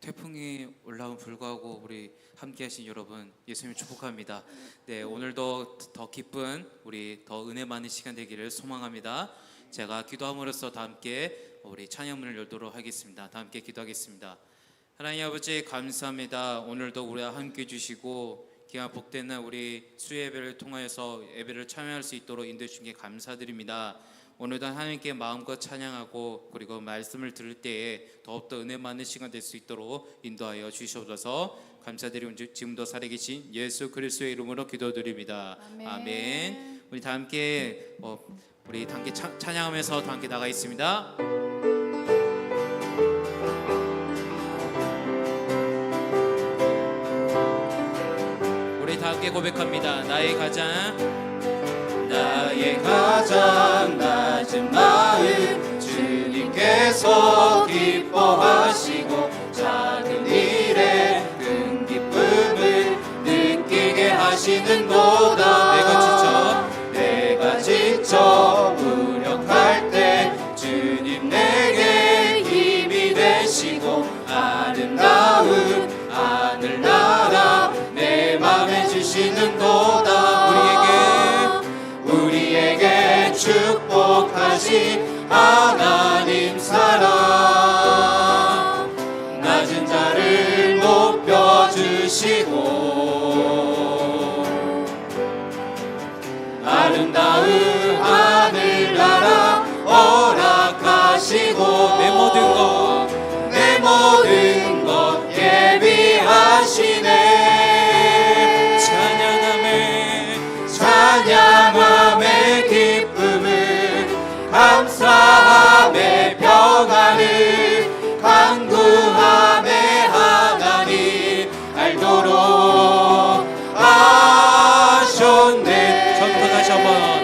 태풍이 올라온 불구하고 우리 함께하신 여러분 예수님 축복합니다. 네, 오늘도 더 기쁜 우리 더 은혜 많은 시간 되기를 소망합니다. 제가 기도함으로써 다 함께 우리 찬양문을 열도록 하겠습니다. 다 함께 기도하겠습니다. 하나님 아버지 감사합니다. 오늘도 우리와 함께 주시고 기가 복된 날 우리 수예배를 통하여서 예배를 참여할 수 있도록 인도해 주신 게 감사드립니다. 오늘도 하나님께 마음껏 찬양하고 그리고 말씀을 들을 때에 더욱더 은혜 많은 시간 될 수 있도록 인도하여 주시옵소서. 감사드리고 지금도 살아계신 예수 그리스도의 이름으로 기도드립니다. 아멘. 우리 다 함께 찬양하면서 다 함께 나가 있습니다. 우리 다 함께 고백합니다. 나의 가장 낮은 마음 주님께서 기뻐하시고 작은 일에 큰 기쁨을 느끼게 하시는도다. 내가 지쳐 무력할 때 주님 내게 힘이 되시고 아름다운 하늘나라 내 맘에 주시는도다. 우리에게 축복하신 하나님 사랑 낮은 자를 높여주시고 아름다운 하늘나라 허락하시고 내 모든 것 예비하시네. 찬양함의 기쁨을 감사함의 평안을 간구함의 하나님 알도록 하셨네. 처음부터 다시 한번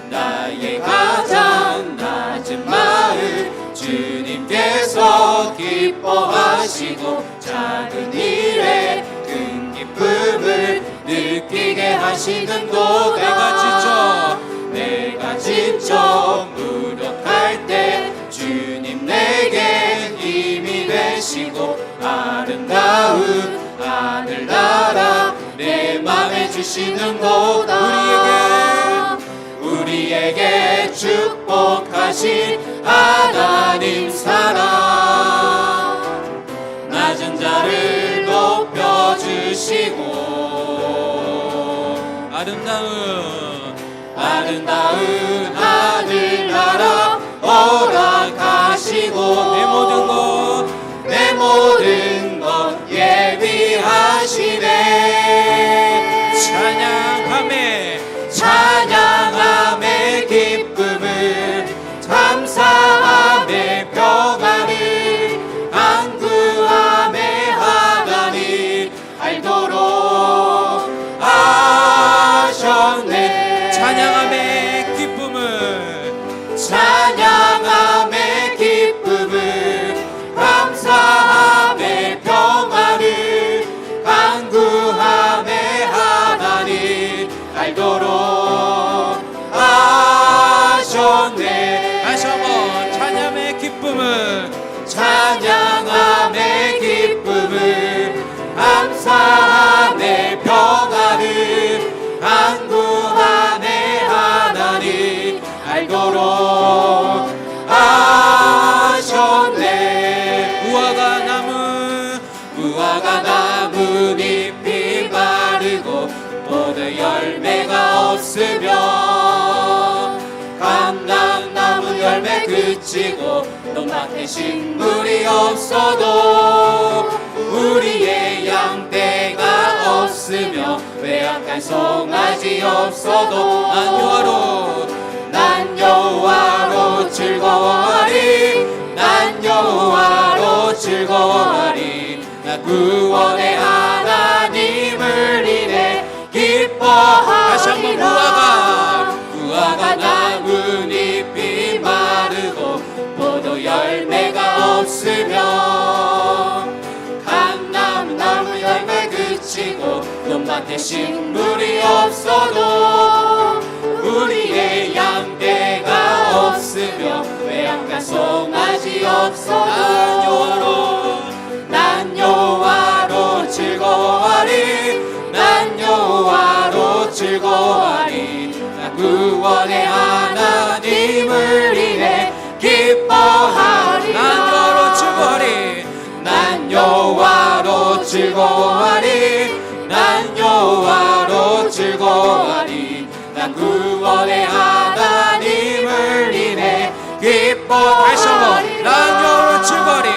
나의 가장 낮은 마음 주님께서 기뻐하시고 작은 일에 큰 기쁨을 느끼게 하시는도다. 내가 지쳐 무력할 때 주님 내게 힘이 되시고 아름다운 하늘나라 내 맘에 주시는도다. 우리에게 축복하신 하나님 사랑 낮은 자를 높여주시고 아름다운 하늘나라 허락하시고 내 모든 것 예비하시네. 찬양함의 기쁨을 감사함의 평안을 간구함의 하나님 알도록 하셨네. 찬양함의 기쁨을 감사함의 평안을 간구함의 하나님 알도록 하셨네. 다시 한번 찬양함의 기쁨을 감사함의 평안을 간구함의 하나님 알도록 하셨네. 무화과 나무 잎이 마르고 포도 열매가 없으며 감람나무 열매 그치고 논밭에 식물이 없어도 우리의 양떼가 없으며 외양간 송아지 없어도 난 여호와로 즐거워하리 나 구원의 하나님을 인해 기뻐하리라. 무화과 나뭇잎이 마르고 포도 열매가 없으며 감람나무 열매 그치고 논밭에 식물이 없어도 우리의 양떼가 없으며 외양간 송아지 없어도 즐거워하리 난 여호와로 즐거워하리 나 구원의 하나님을 인해 기뻐하리 난 여호와로 즐거워하리 난 여호와로 즐거워하리 난 여호와로 즐거워하리 난 구원의 하나님을 인해 기뻐하리 난 여호와로 즐거워하리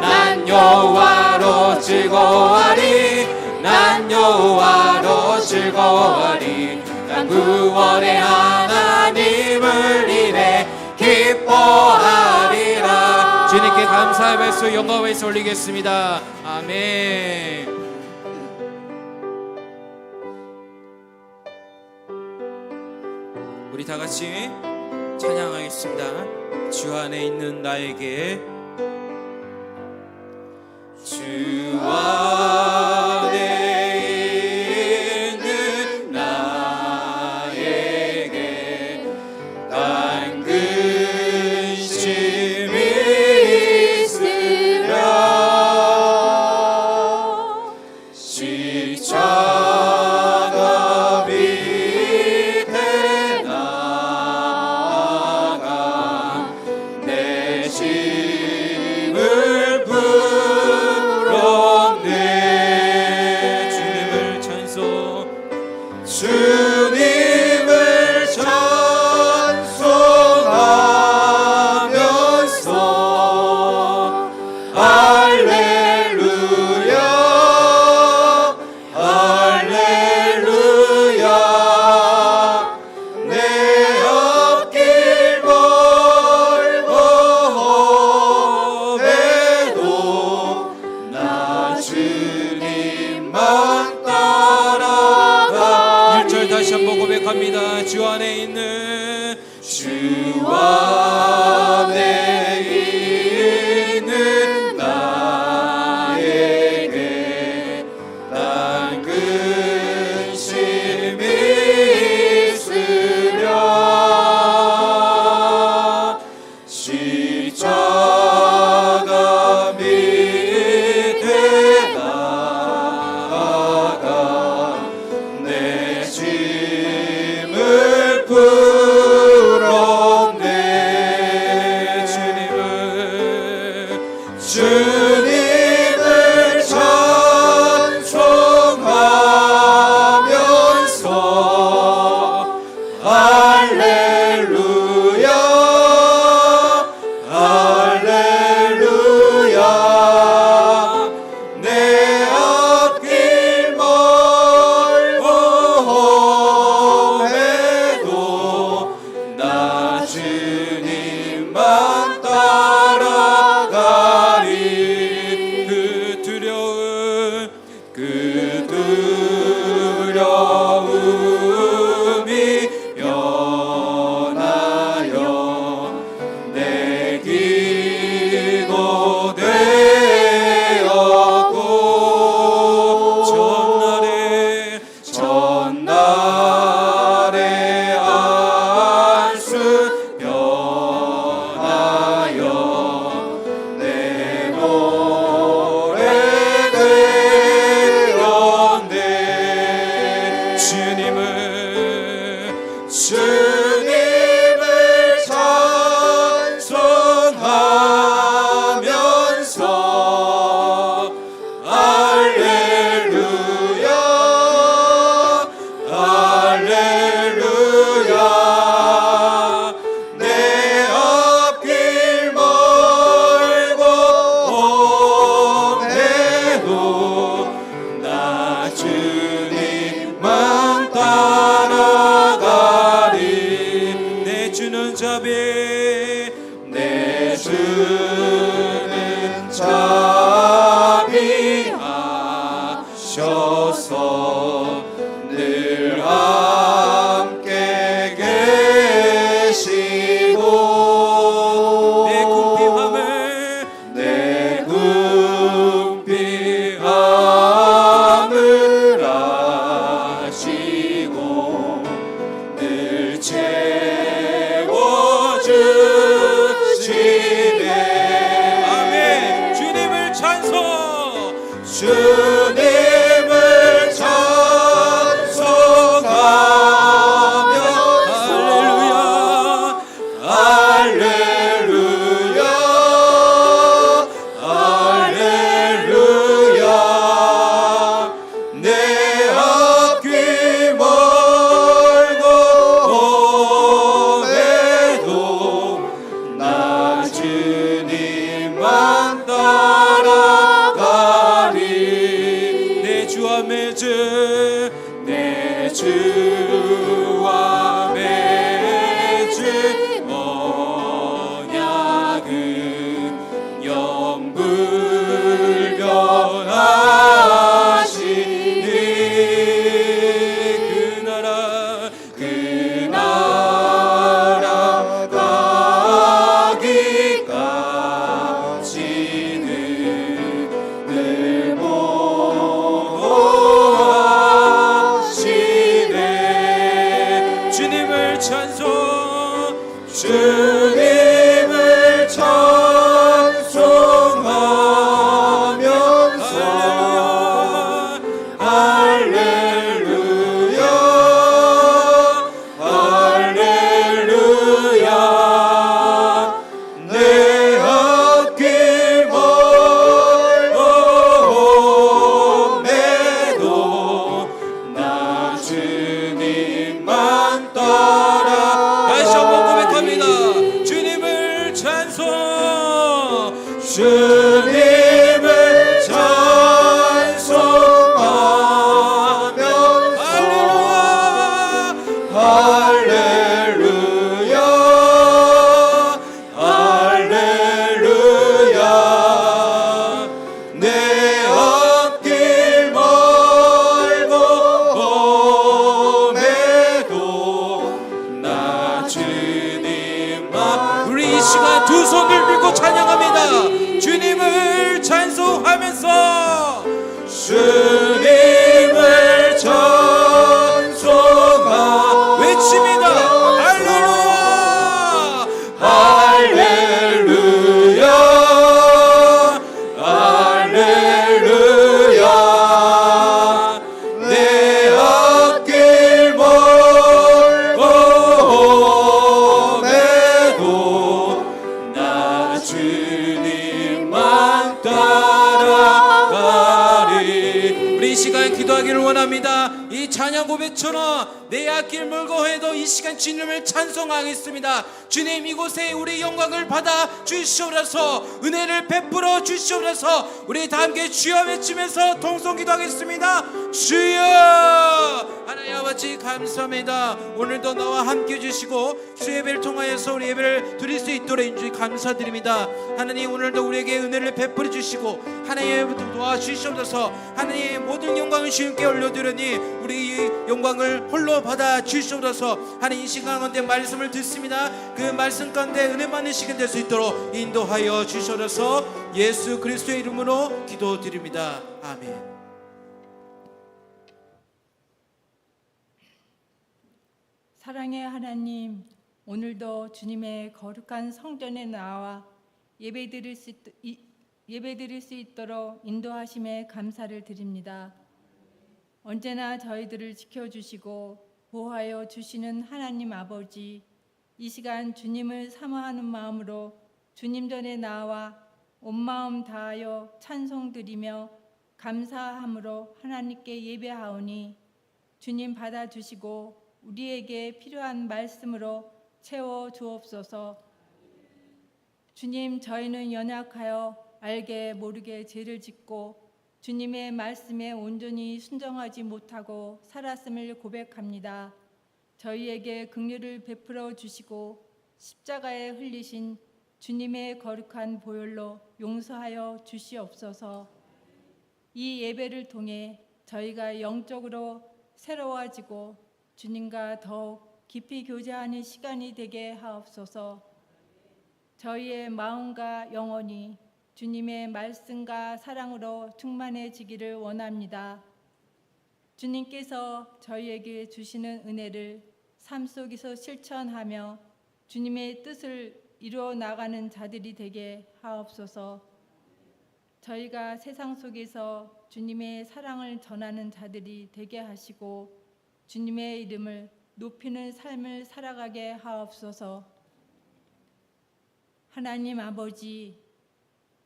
난 여호와로 즐거워하리 난 여호와로 즐거워하리 난 구원의 하나님을 인해 기뻐하리라. 주님께 감사의 박수 영광의 박수 올리겠습니다. 아멘. 우리 다 같이 찬양하겠습니다. 주 안에 있는 나에게 주 안에 있는 나에게 난 근심이 있으랴 십자가 밑에 나아가 내 짐을 주님을 찬송하면서 할렐루야 할렐루야 내 앞길 멀고 험해도 나 주님만 따라가 다시 한번 고백합니다. 주 안에 있는 주 안에 있는 나에게 난 근심이 있으랴 십자가 밑에 나아가 내 짐을 풀었네 주님을 찬송하면서 할렐루야 할렐루야 내 앞길 멀고 험해도 나 주님만 따라가리 그 두려움이 면하여 내 기도 되었고 전날에 안수 변하여 내 노래 되었네 주님을 찬송하면서 할렐루야 할렐루야 내 앞길 멀고 험해도 나 주님만 따라가리 내 주는 자비하셔서 늘 함께 계시고 내 궁핍함을 아시고 늘 채워줘 주님을 찬송 주님을 찬송하면서 할렐루야 할렐루야 내 앞길 멀음에도 나 주님만 따라 다시 한번 고백합니다. 주님을 찬송 주님을 찬송하면서 할렐루야 할렐루야 할렐루야 내 앞길 멀음에도 나 주님만 우리 이 시간 두 손을 들고 찬양합니다. 주님을 찬송하면서 주님을 찬송하 외칩니다. 할렐루야 할렐루야 할렐루야 내 앞길 멀음에도 나 주님만 따라가리. 우리 이 시간 기도하기를 원합니다. 이 찬양 고백처럼 내 앞길 멀고 해도 이 시간 주님을 찬송하겠습니다. 주님, 이곳에 우리 영광을 받아 주시옵소서, 은혜를 베풀어 주시옵소서. 우리 다 함께 주여 외치면서 동성 기도하겠습니다. 주여. 하나님 아버지 감사합니다. 오늘도 나와 함께 해주시고 주 예배를 통하여서 우리 예배를 드릴 수 있도록 인주 감사드립니다. 하나님, 오늘도 우리에게 은혜를 베풀어 주시고 하나님 도와주시옵소서. 하나님, 모든 영광을 주님께 올려드리니 우리 이 영광을 홀로 받아 주시옵소서. 하나님, 이 시간 가운데 말씀을 듣습니다. 그 말씀 가운데 은혜 많은 시간 될 수 있도록 인도하여 주시옵소서. 예수 그리스도의 이름으로 기도드립니다. 아멘. 사랑의 하나님, 오늘도 주님의 거룩한 성전에 나와 예배드릴 수 있도록 인도하심에 감사를 드립니다. 언제나 저희들을 지켜주시고 보호하여 주시는 하나님 아버지, 이 시간 주님을 사모하는 마음으로 주님 전에 나와 온 마음 다하여 찬송드리며 감사함으로 하나님께 예배하오니 주님 받아주시고 우리에게 필요한 말씀으로 채워 주옵소서. 주님, 저희는 연약하여 알게 모르게 죄를 짓고 주님의 말씀에 온전히 순종하지 못하고 살았음을 고백합니다. 저희에게 긍휼을 베풀어 주시고 십자가에 흘리신 주님의 거룩한 보혈로 용서하여 주시옵소서. 이 예배를 통해 저희가 영적으로 새로워지고 주님과 더욱 깊이 교제하는 시간이 되게 하옵소서. 저희의 마음과 영혼이 주님의 말씀과 사랑으로 충만해지기를 원합니다. 주님께서 저희에게 주시는 은혜를 삶 속에서 실천하며 주님의 뜻을 이루어 나가는 자들이 되게 하옵소서. 저희가 세상 속에서 주님의 사랑을 전하는 자들이 되게 하시고 주님의 이름을 높이는 삶을 살아가게 하옵소서. 하나님 아버지,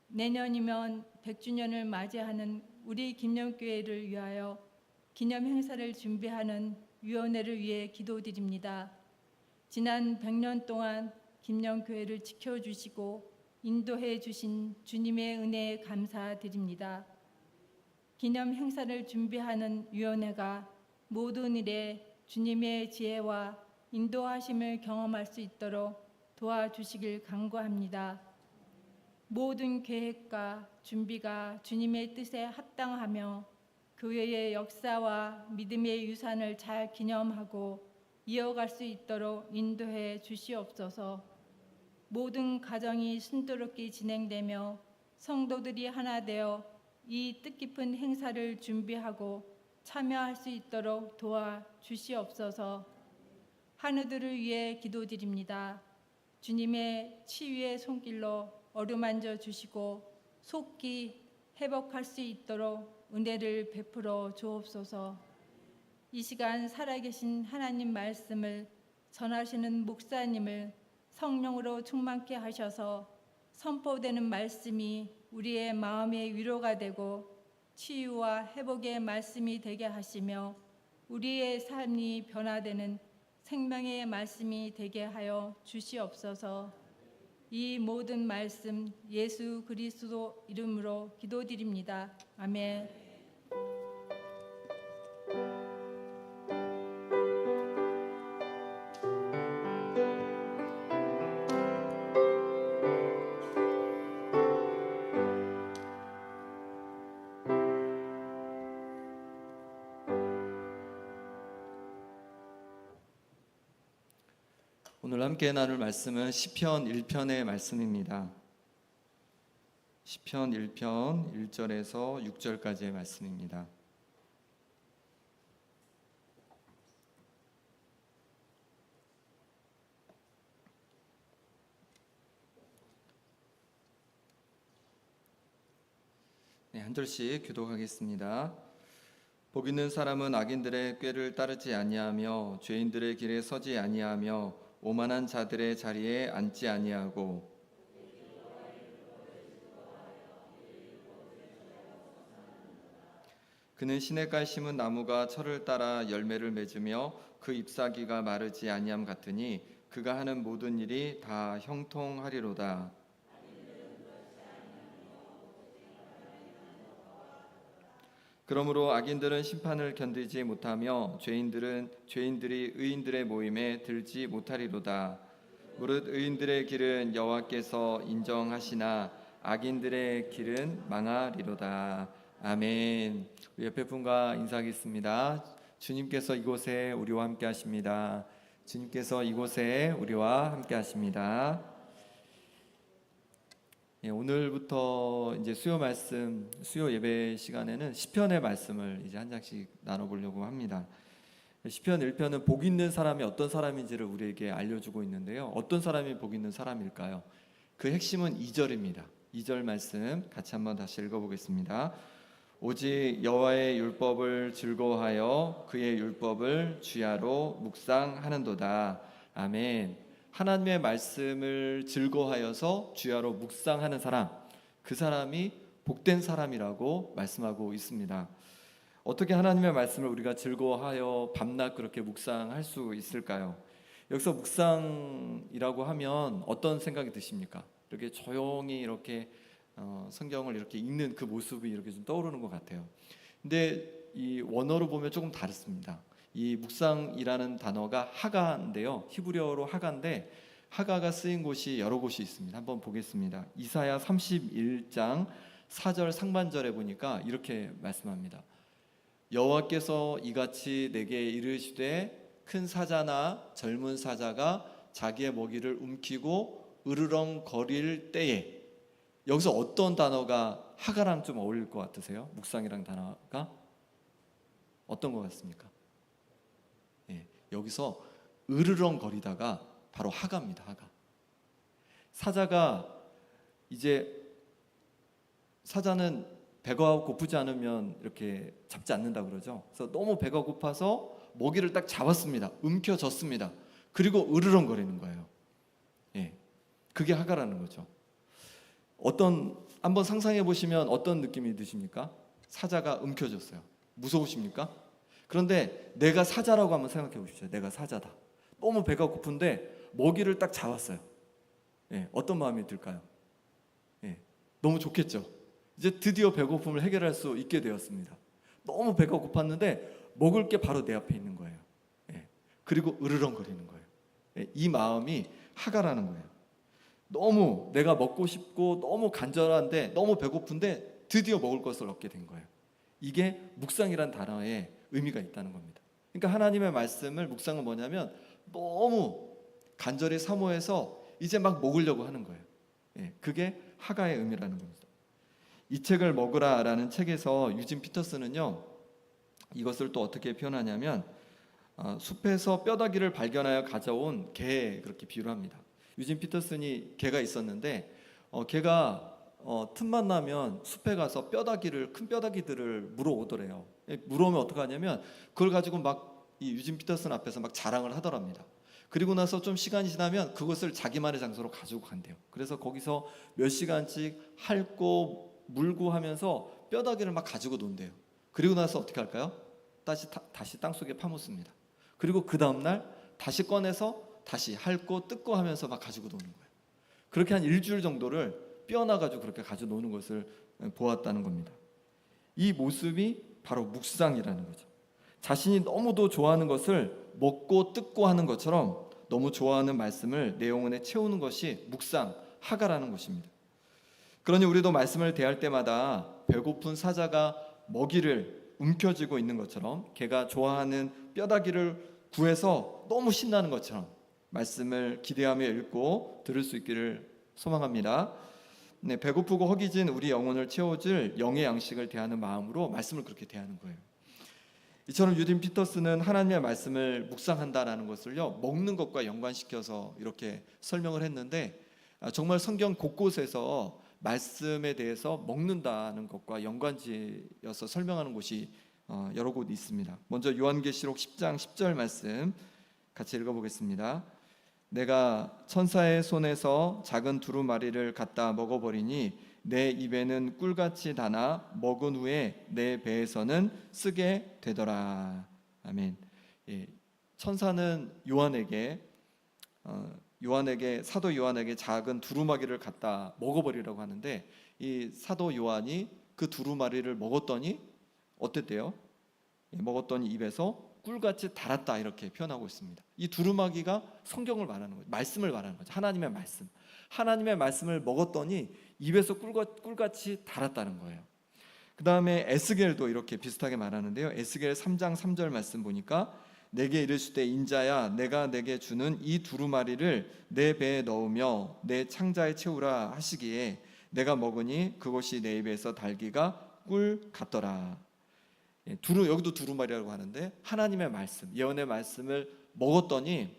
내년이면 100주년을 맞이하는 우리 김영교회를 위하여 기념 행사를 준비하는 위원회를 위해 기도드립니다. 지난 100년 동안 김영교회를 지켜주시고 인도해 주신 주님의 은혜에 감사드립니다. 기념 행사를 준비하는 위원회가 모든 일에 주님의 지혜와 인도하심을 경험할 수 있도록 도와주시길 간구합니다. 모든 계획과 준비가 주님의 뜻에 합당하며 교회의 역사와 믿음의 유산을 잘 기념하고 이어갈 수 있도록 인도해 주시옵소서. 모든 가정이 순조롭게 진행되며 성도들이 하나 되어 이 뜻깊은 행사를 준비하고 참여할 수 있도록 도와주시옵소서. 한우들을 위해 기도드립니다. 주님의 치유의 손길로 어루만져 주시고 속기 회복할 수 있도록 은혜를 베풀어 주옵소서. 이 시간 살아계신 하나님 말씀을 전하시는 목사님을 성령으로 충만케 하셔서 선포되는 말씀이 우리의 마음의 위로가 되고 치유와 회복의 말씀이 되게 하시며 우리의 삶이 변화되는 생명의 말씀이 되게 하여 주시옵소서. 이 모든 말씀 예수 그리스도 이름으로 기도드립니다. 아멘. 오늘 함께 나눌 말씀은 시편 1편의 말씀입니다. 시편 1편 1절에서 6절까지의 말씀입니다. 네, 한 절씩 교독하겠습니다. 복 있는 사람은 악인들의 꾀를 따르지 아니하며 죄인들의 길에 서지 아니하며 오만한 자들의 자리에 앉지 아니하고 그는 시냇가에 심은 나무가 철을 따라 열매를 맺으며 그 잎사귀가 마르지 아니함 같으니 그가 하는 모든 일이 다 형통하리로다. 그러므로 악인들은 심판을 견디지 못하며 죄인들이 의인들의 모임에 들지 못하리로다. 무릇 의인들의 길은 여호와께서 인정하시나 악인들의 길은 망하리로다. 아멘. 우리 옆에 분과 인사하겠습니다. 주님께서 이곳에 우리와 함께 하십니다. 주님께서 이곳에 우리와 함께 하십니다. 오늘부터 이제 수요 예배 시간에는 시편의 말씀을 이제 한 장씩 나눠보려고 합니다. 시편 1편은 복 있는 사람이 어떤 사람인지를 우리에게 알려주고 있는데요. 어떤 사람이 복 있는 사람일까요? 그 핵심은 2절입니다. 2절 말씀 같이 한번 다시 읽어보겠습니다. 오직 여호와의 율법을 즐거워하여 그의 율법을 주야로 묵상하는도다. 아멘. 하나님의 말씀을 즐거워하여서 주야로 묵상하는 사람, 그 사람이 복된 사람이라고 말씀하고 있습니다. 어떻게 하나님의 말씀을 우리가 즐거워하여 밤낮 그렇게 묵상할 수 있을까요? 여기서 묵상이라고 하면 어떤 생각이 드십니까? 이렇게 조용히 이렇게 성경을 이렇게 읽는 그 모습이 이렇게 좀 떠오르는 것 같아요. 근데 이 원어로 보면 조금 다릅니다. 이 묵상이라는 단어가 하가인데요. 히브리어로 하가인데 하가가 쓰인 곳이 여러 곳이 있습니다. 한번 보겠습니다. 이사야 31장 4절 상반절에 보니까 이렇게 말씀합니다. 여호와께서 이같이 내게 이르시되 큰 사자나 젊은 사자가 자기의 먹이를 움키고 으르렁거릴 때에, 여기서 어떤 단어가 하가랑 좀 어울릴 것 같으세요? 묵상이랑 단어가 어떤 것 같습니까? 여기서 으르렁거리다가 바로 하가입니다. 하가. 사자가 이제 사자는 배가 고프지 않으면 이렇게 잡지 않는다 그러죠. 그래서 너무 배가 고파서 먹이를 딱 잡았습니다. 움켜졌습니다. 그리고 으르렁거리는 거예요. 그게 하가라는 거죠. 한번 상상해 보시면 어떤 느낌이 드십니까? 사자가 움켜졌어요. 무서우십니까? 그런데 내가 사자라고 한번 생각해 보십시오. 내가 사자다. 너무 배가 고픈데 먹이를 딱 잡았어요. 어떤 마음이 들까요? 너무 좋겠죠. 이제 드디어 배고픔을 해결할 수 있게 되었습니다. 너무 배가 고팠는데 먹을 게 바로 내 앞에 있는 거예요. 그리고 으르렁거리는 거예요. 이 마음이 하가라는 거예요. 너무 내가 먹고 싶고 너무 간절한데 너무 배고픈데 드디어 먹을 것을 얻게 된 거예요. 이게 묵상이란 단어에 의미가 있다는 겁니다. 그러니까 하나님의 말씀을 묵상은 뭐냐면 너무 간절히 사모해서 이제 막 먹으려고 하는 거예요. 그게 하가의 의미라는 겁니다. 이 책을 먹으라라는 책에서 유진 피터스는요, 이것을 또 어떻게 표현하냐면 숲에서 뼈다귀를 발견하여 가져온 개에 그렇게 비유를 합니다. 유진 피터슨이 개가 있었는데 개가 틈만 나면 숲에 가서 큰 뼈다귀들을 물어오더래요. 물어오면 어떡하냐면 그걸 가지고 막 이 유진 피터슨 앞에서 막 자랑을 하더랍니다. 그리고 나서 좀 시간이 지나면 그것을 자기만의 장소로 가지고 간대요. 그래서 거기서 몇 시간씩 핥고 물고 하면서 뼈다귀를 막 가지고 논대요. 그리고 나서 어떻게 할까요? 다시 땅속에 파묻습니다. 그리고 그 다음날 다시 꺼내서 다시 핥고 뜯고 하면서 막 가지고 노는 거예요. 그렇게 한 일주일 정도를 뼈나가지고 그렇게 가지고 노는 것을 보았다는 겁니다. 이 모습이 바로 묵상이라는 거죠. 자신이 너무도 좋아하는 것을 먹고 뜯고 하는 것처럼 너무 좋아하는 말씀을 내 영혼에 채우는 것이 묵상, 하가라는 것입니다. 그러니 우리도 말씀을 대할 때마다 배고픈 사자가 먹이를 움켜쥐고 있는 것처럼 걔가 좋아하는 뼈다귀를 구해서 너무 신나는 것처럼 말씀을 기대하며 읽고 들을 수 있기를 소망합니다. 네, 배고프고 허기진 우리 영혼을 채워줄 영의 양식을 대하는 마음으로 말씀을 그렇게 대하는 거예요. 이처럼 유진 피터스는 하나님의 말씀을 묵상한다라는 것을요 먹는 것과 연관시켜서 이렇게 설명을 했는데 정말 성경 곳곳에서 말씀에 대해서 먹는다는 것과 연관지어서 설명하는 곳이 여러 곳 있습니다. 먼저 요한계시록 10장 10절 말씀 같이 읽어보겠습니다. 내가 천사의 손에서 작은 두루마리를 갖다 먹어버리니 내 입에는 꿀같이 달아 먹은 후에 내 배에서는 쓰게 되더라. 아멘. 예, 천사는 사도 요한에게 작은 두루마리를 갖다 먹어버리라고 하는데 이 사도 요한이 그 두루마리를 먹었더니 어땠대요? 먹었더니 입에서 꿀같이 달았다 이렇게 표현하고 있습니다. 이 두루마기가 성경을 말하는 거죠. 말씀을 말하는 거죠. 하나님의 말씀. 하나님의 말씀을 먹었더니 입에서 꿀같이 달았다는 거예요. 그 다음에 에스겔도 이렇게 비슷하게 말하는데요. 에스겔 3장 3절 말씀 보니까 내게 이르시되 인자야 내가 내게 주는 이 두루마리를 내 배에 넣으며 내 창자에 채우라 하시기에 내가 먹으니 그것이 내 입에서 달기가 꿀 같더라. 여기도 두루마리라고 하는데 하나님의 말씀, 예언의 말씀을 먹었더니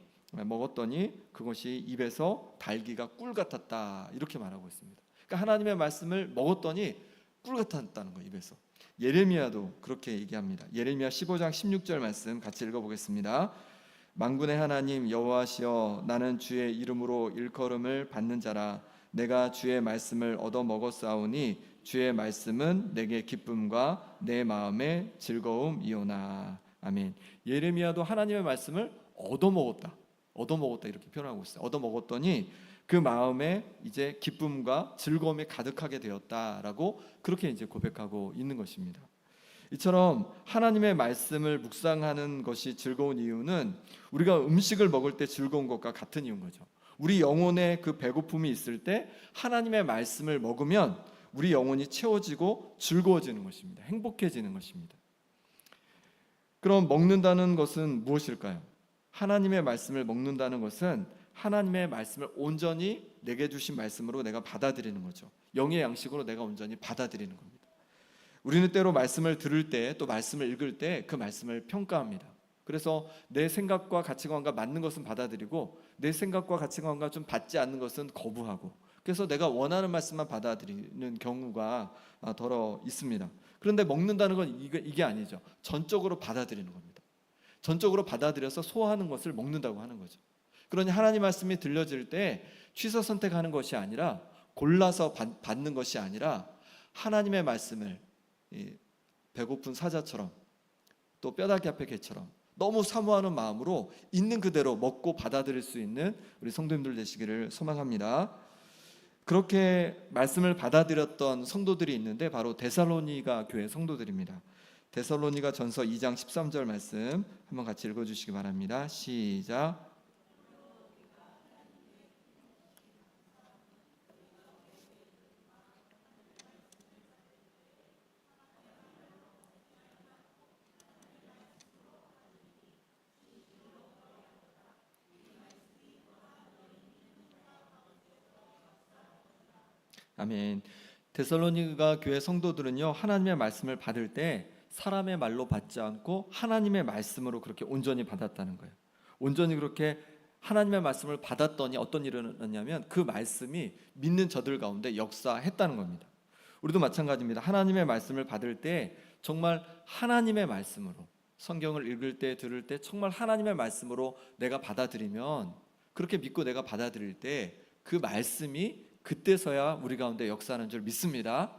그것이 입에서 달기가 꿀 같았다 이렇게 말하고 있습니다. 그러니까 하나님의 말씀을 먹었더니 꿀 같았다는 거예요. 입에서. 예레미야도 그렇게 얘기합니다. 예레미야 15장 16절 말씀 같이 읽어보겠습니다. 만군의 하나님 여호와시여 나는 주의 이름으로 일컬음을 받는 자라. 내가 주의 말씀을 얻어 먹었사오니 주의 말씀은 내게 기쁨과 내 마음의 즐거움이오나. 아멘. 예레미야도 하나님의 말씀을 얻어 먹었다 이렇게 표현하고 있어요. 얻어 먹었더니 그 마음에 이제 기쁨과 즐거움이 가득하게 되었다라고 그렇게 이제 고백하고 있는 것입니다. 이처럼 하나님의 말씀을 묵상하는 것이 즐거운 이유는 우리가 음식을 먹을 때 즐거운 것과 같은 이유인 거죠. 우리 영혼에 그 배고픔이 있을 때 하나님의 말씀을 먹으면 우리 영혼이 채워지고 즐거워지는 것입니다. 행복해지는 것입니다. 그럼 먹는다는 것은 무엇일까요? 하나님의 말씀을 먹는다는 것은 하나님의 말씀을 온전히 내게 주신 말씀으로 내가 받아들이는 거죠. 영의 양식으로 내가 온전히 받아들이는 겁니다. 우리는 때로 말씀을 들을 때 또 말씀을 읽을 때 그 말씀을 평가합니다. 그래서 내 생각과 가치관과 맞는 것은 받아들이고 내 생각과 가치관과 좀 받지 않는 것은 거부하고 그래서 내가 원하는 말씀만 받아들이는 경우가 더러 있습니다. 그런데 먹는다는 건 이게 아니죠. 전적으로 받아들이는 겁니다. 전적으로 받아들여서 소화하는 것을 먹는다고 하는 거죠. 그러니 하나님 말씀이 들려질 때 취사 선택하는 것이 아니라 골라서 받는 것이 아니라 하나님의 말씀을 배고픈 사자처럼 또 뼈다귀 앞에 개처럼 너무 사모하는 마음으로 있는 그대로 먹고 받아들일 수 있는 우리 성도님들 되시기를 소망합니다. 그렇게 말씀을 받아들였던 성도들이 있는데 바로 데살로니가 교회 성도들입니다. 데살로니가 전서 2장 13절 말씀 한번 같이 읽어주시기 바랍니다. 시작. 아멘. 데살로니가 교회 성도들은요 하나님의 말씀을 받을 때 사람의 말로 받지 않고 하나님의 말씀으로 그렇게 온전히 받았다는 거예요. 온전히 그렇게 하나님의 말씀을 받았더니 어떤 일이 일어났냐면 그 말씀이 믿는 저들 가운데 역사했다는 겁니다. 우리도 마찬가지입니다. 하나님의 말씀을 받을 때 정말 하나님의 말씀으로, 성경을 읽을 때 들을 때 정말 하나님의 말씀으로 내가 받아들이면, 그렇게 믿고 내가 받아들일 때 그 말씀이 그때서야 우리 가운데 역사하는 줄 믿습니다.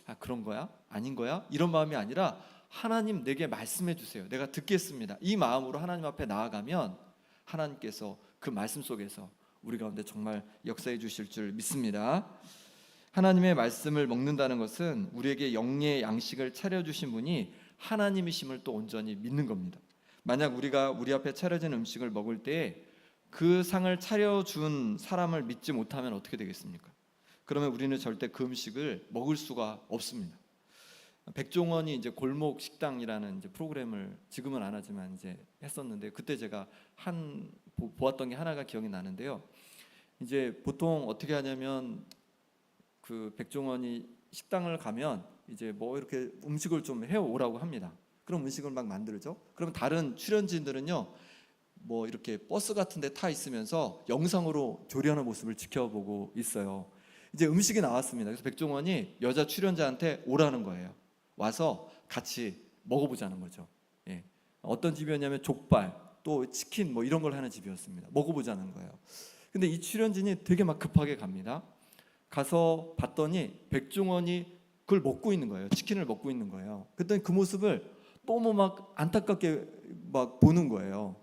아, 그런 거야? 아닌 거야? 이런 마음이 아니라 하나님 내게 말씀해 주세요, 내가 듣겠습니다, 이 마음으로 하나님 앞에 나아가면 하나님께서 그 말씀 속에서 우리 가운데 정말 역사해 주실 줄 믿습니다. 하나님의 말씀을 먹는다는 것은 우리에게 영의 양식을 차려주신 분이 하나님이심을 또 온전히 믿는 겁니다. 만약 우리가 우리 앞에 차려진 음식을 먹을 때 그 상을 차려준 사람을 믿지 못하면 어떻게 되겠습니까? 그러면 우리는 절대 그 음식을 먹을 수가 없습니다. 백종원이 이제 골목 식당이라는 이제 프로그램을 지금은 안 하지만 이제 했었는데, 그때 제가 보았던 게 하나가 기억이 나는데요. 이제 보통 어떻게 하냐면 그 백종원이 식당을 가면 이제 뭐 이렇게 음식을 좀 해오라고 합니다. 그럼 음식을 막 만들죠. 그럼 다른 출연진들은요, 뭐 이렇게 버스 같은 데 타 있으면서 영상으로 조리하는 모습을 지켜보고 있어요. 이제 음식이 나왔습니다. 그래서 백종원이 여자 출연자한테 오라는 거예요. 와서 같이 먹어보자는 거죠. 예. 어떤 집이었냐면 족발, 또 치킨 뭐 이런 걸 하는 집이었습니다. 먹어보자는 거예요. 근데 이 출연진이 되게 막 급하게 갑니다. 가서 봤더니 백종원이 그걸 먹고 있는 거예요. 치킨을 먹고 있는 거예요. 그랬더니 그 모습을 너무 막 안타깝게 막 보는 거예요.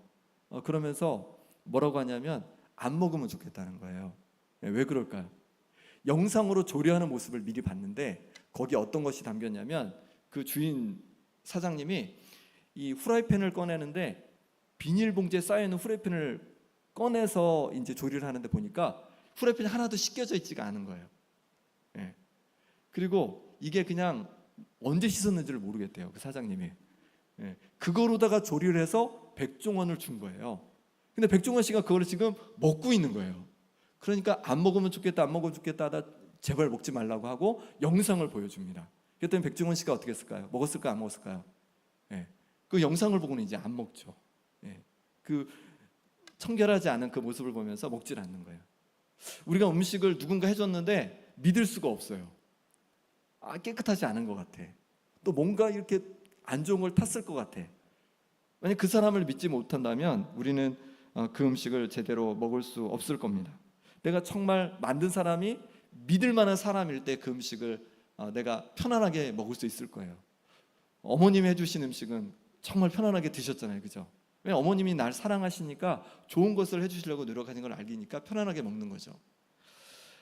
그러면서 뭐라고 하냐면 안 먹으면 좋겠다는 거예요. 왜 그럴까요? 영상으로 조리하는 모습을 미리 봤는데 거기에 어떤 것이 담겼냐면 그 주인 사장님이 이 후라이팬을 꺼내는데 비닐봉지에 쌓여있는 후라이팬을 꺼내서 이제 조리를 하는데 보니까 후라이팬이 하나도 씻겨져 있지가 않은 거예요. 예. 그리고 이게 그냥 언제 씻었는지를 모르겠대요, 그 사장님이. 예. 그거로다가 조리를 해서 백종원을 준 거예요. 근데 백종원 씨가 그거를 지금 먹고 있는 거예요. 그러니까 안 먹으면 좋겠다, 안 먹으면 좋겠다 하다 제발 먹지 말라고 하고 영상을 보여줍니다. 그랬더니 백종원 씨가 어떻게 했을까요? 먹었을까요, 안 먹었을까요? 예. 그 영상을 보고는 이제 안 먹죠. 예. 그 청결하지 않은 그 모습을 보면서 먹질 않는 거예요. 우리가 음식을 누군가 해줬는데 믿을 수가 없어요. 아, 깨끗하지 않은 것 같아. 또 뭔가 이렇게 안 좋은 걸 탔을 것 같아. 만약 그 사람을 믿지 못한다면 우리는 그 음식을 제대로 먹을 수 없을 겁니다. 내가 정말 만든 사람이 믿을 만한 사람일 때 그 음식을 내가 편안하게 먹을 수 있을 거예요. 어머님이 해주신 음식은 정말 편안하게 드셨잖아요, 그죠? 왜? 어머님이 날 사랑하시니까 좋은 것을 해주시려고 노력하는 걸 알기니까 편안하게 먹는 거죠.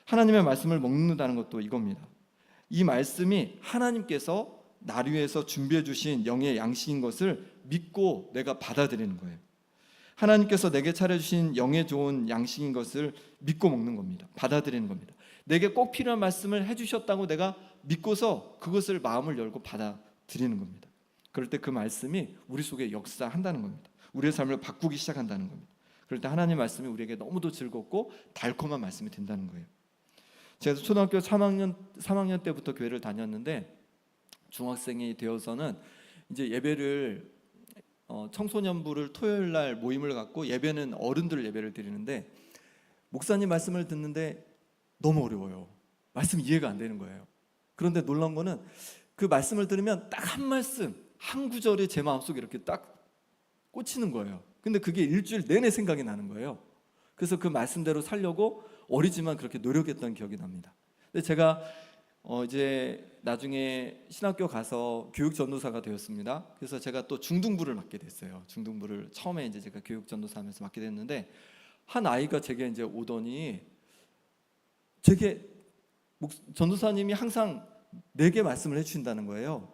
하나님의 말씀을 먹는다는 것도 이겁니다. 이 말씀이 하나님께서 나를 위해서 준비해 주신 영의 양식인 것을 믿고 내가 받아들이는 거예요. 하나님께서 내게 차려주신 영의 좋은 양식인 것을 믿고 먹는 겁니다. 받아들이는 겁니다. 내게 꼭 필요한 말씀을 해주셨다고 내가 믿고서 그것을 마음을 열고 받아들이는 겁니다. 그럴 때 그 말씀이 우리 속에 역사한다는 겁니다. 우리의 삶을 바꾸기 시작한다는 겁니다. 그럴 때 하나님 말씀이 우리에게 너무도 즐겁고 달콤한 말씀이 된다는 거예요. 제가 초등학교 3학년 때부터 교회를 다녔는데 중학생이 되어서는 이제 예배를 청소년부를 토요일 날 모임을 갖고 예배는 어른들 예배를 드리는데 목사님 말씀을 듣는데 너무 어려워요. 말씀 이해가 안 되는 거예요. 그런데 놀라운 거는 그 말씀을 들으면 딱 한 말씀, 한 구절이 제 마음속에 이렇게 딱 꽂히는 거예요. 근데 그게 일주일 내내 생각이 나는 거예요. 그래서 그 말씀대로 살려고 어리지만 그렇게 노력했던 기억이 납니다. 근데 제가 이제 나중에 신학교 가서 교육 전도사가 되었습니다. 그래서 제가 또 중등부를 맡게 됐어요. 중등부를 처음에 이제 제가 교육 전도사 하면서 맡게 됐는데 한 아이가 제게 이제 오더니 제게 전도사님이 항상 내게 말씀을 해주신다는 거예요.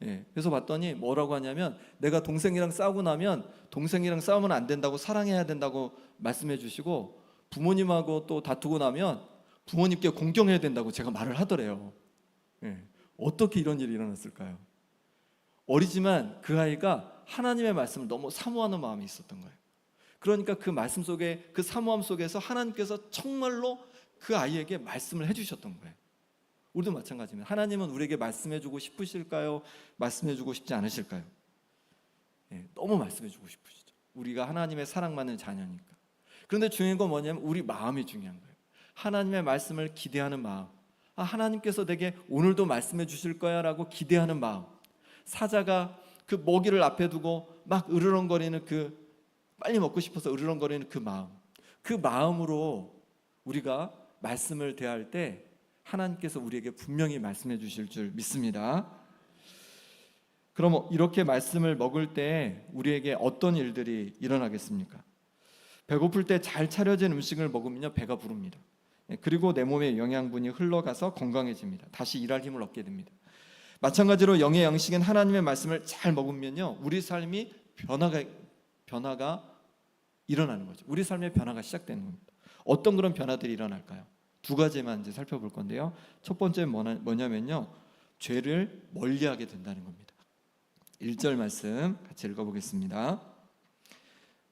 예, 그래서 봤더니 뭐라고 하냐면 내가 동생이랑 싸우고 나면 동생이랑 싸우면 안 된다고 사랑해야 된다고 말씀해 주시고 부모님하고 또 다투고 나면 부모님께 공경해야 된다고 제가 말을 하더래요. 예, 어떻게 이런 일이 일어났을까요? 어리지만 그 아이가 하나님의 말씀을 너무 사모하는 마음이 있었던 거예요. 그러니까 그 말씀 속에 그 사모함 속에서 하나님께서 정말로 그 아이에게 말씀을 해주셨던 거예요. 우리도 마찬가지입니다. 하나님은 우리에게 말씀해주고 싶으실까요? 말씀해주고 싶지 않으실까요? 너무 말씀해주고 싶으시죠. 우리가 하나님의 사랑받는 자녀니까. 그런데 중요한 건 뭐냐면 우리 마음이 중요한 거예요. 하나님의 말씀을 기대하는 마음. 하나님께서 내게 오늘도 말씀해 주실 거야 라고 기대하는 마음. 사자가 그 먹이를 앞에 두고 막 으르렁거리는 빨리 먹고 싶어서 으르렁거리는 그 마음. 그 마음으로 우리가 말씀을 대할 때 하나님께서 우리에게 분명히 말씀해 주실 줄 믿습니다. 그럼 이렇게 말씀을 먹을 때 우리에게 어떤 일들이 일어나겠습니까? 배고플 때 잘 차려진 음식을 먹으면요, 배가 부릅니다. 그리고 내 몸의 영양분이 흘러가서 건강해집니다. 다시 일할 힘을 얻게 됩니다. 마찬가지로 영의 양식인 하나님의 말씀을 잘 먹으면요, 우리 삶이 변화가 일어나는 거죠. 우리 삶의 변화가 시작되는 겁니다. 어떤 그런 변화들이 일어날까요? 두 가지만 이제 살펴볼 건데요. 첫 번째 뭐냐면요, 죄를 멀리하게 된다는 겁니다. 1절 말씀 같이 읽어보겠습니다.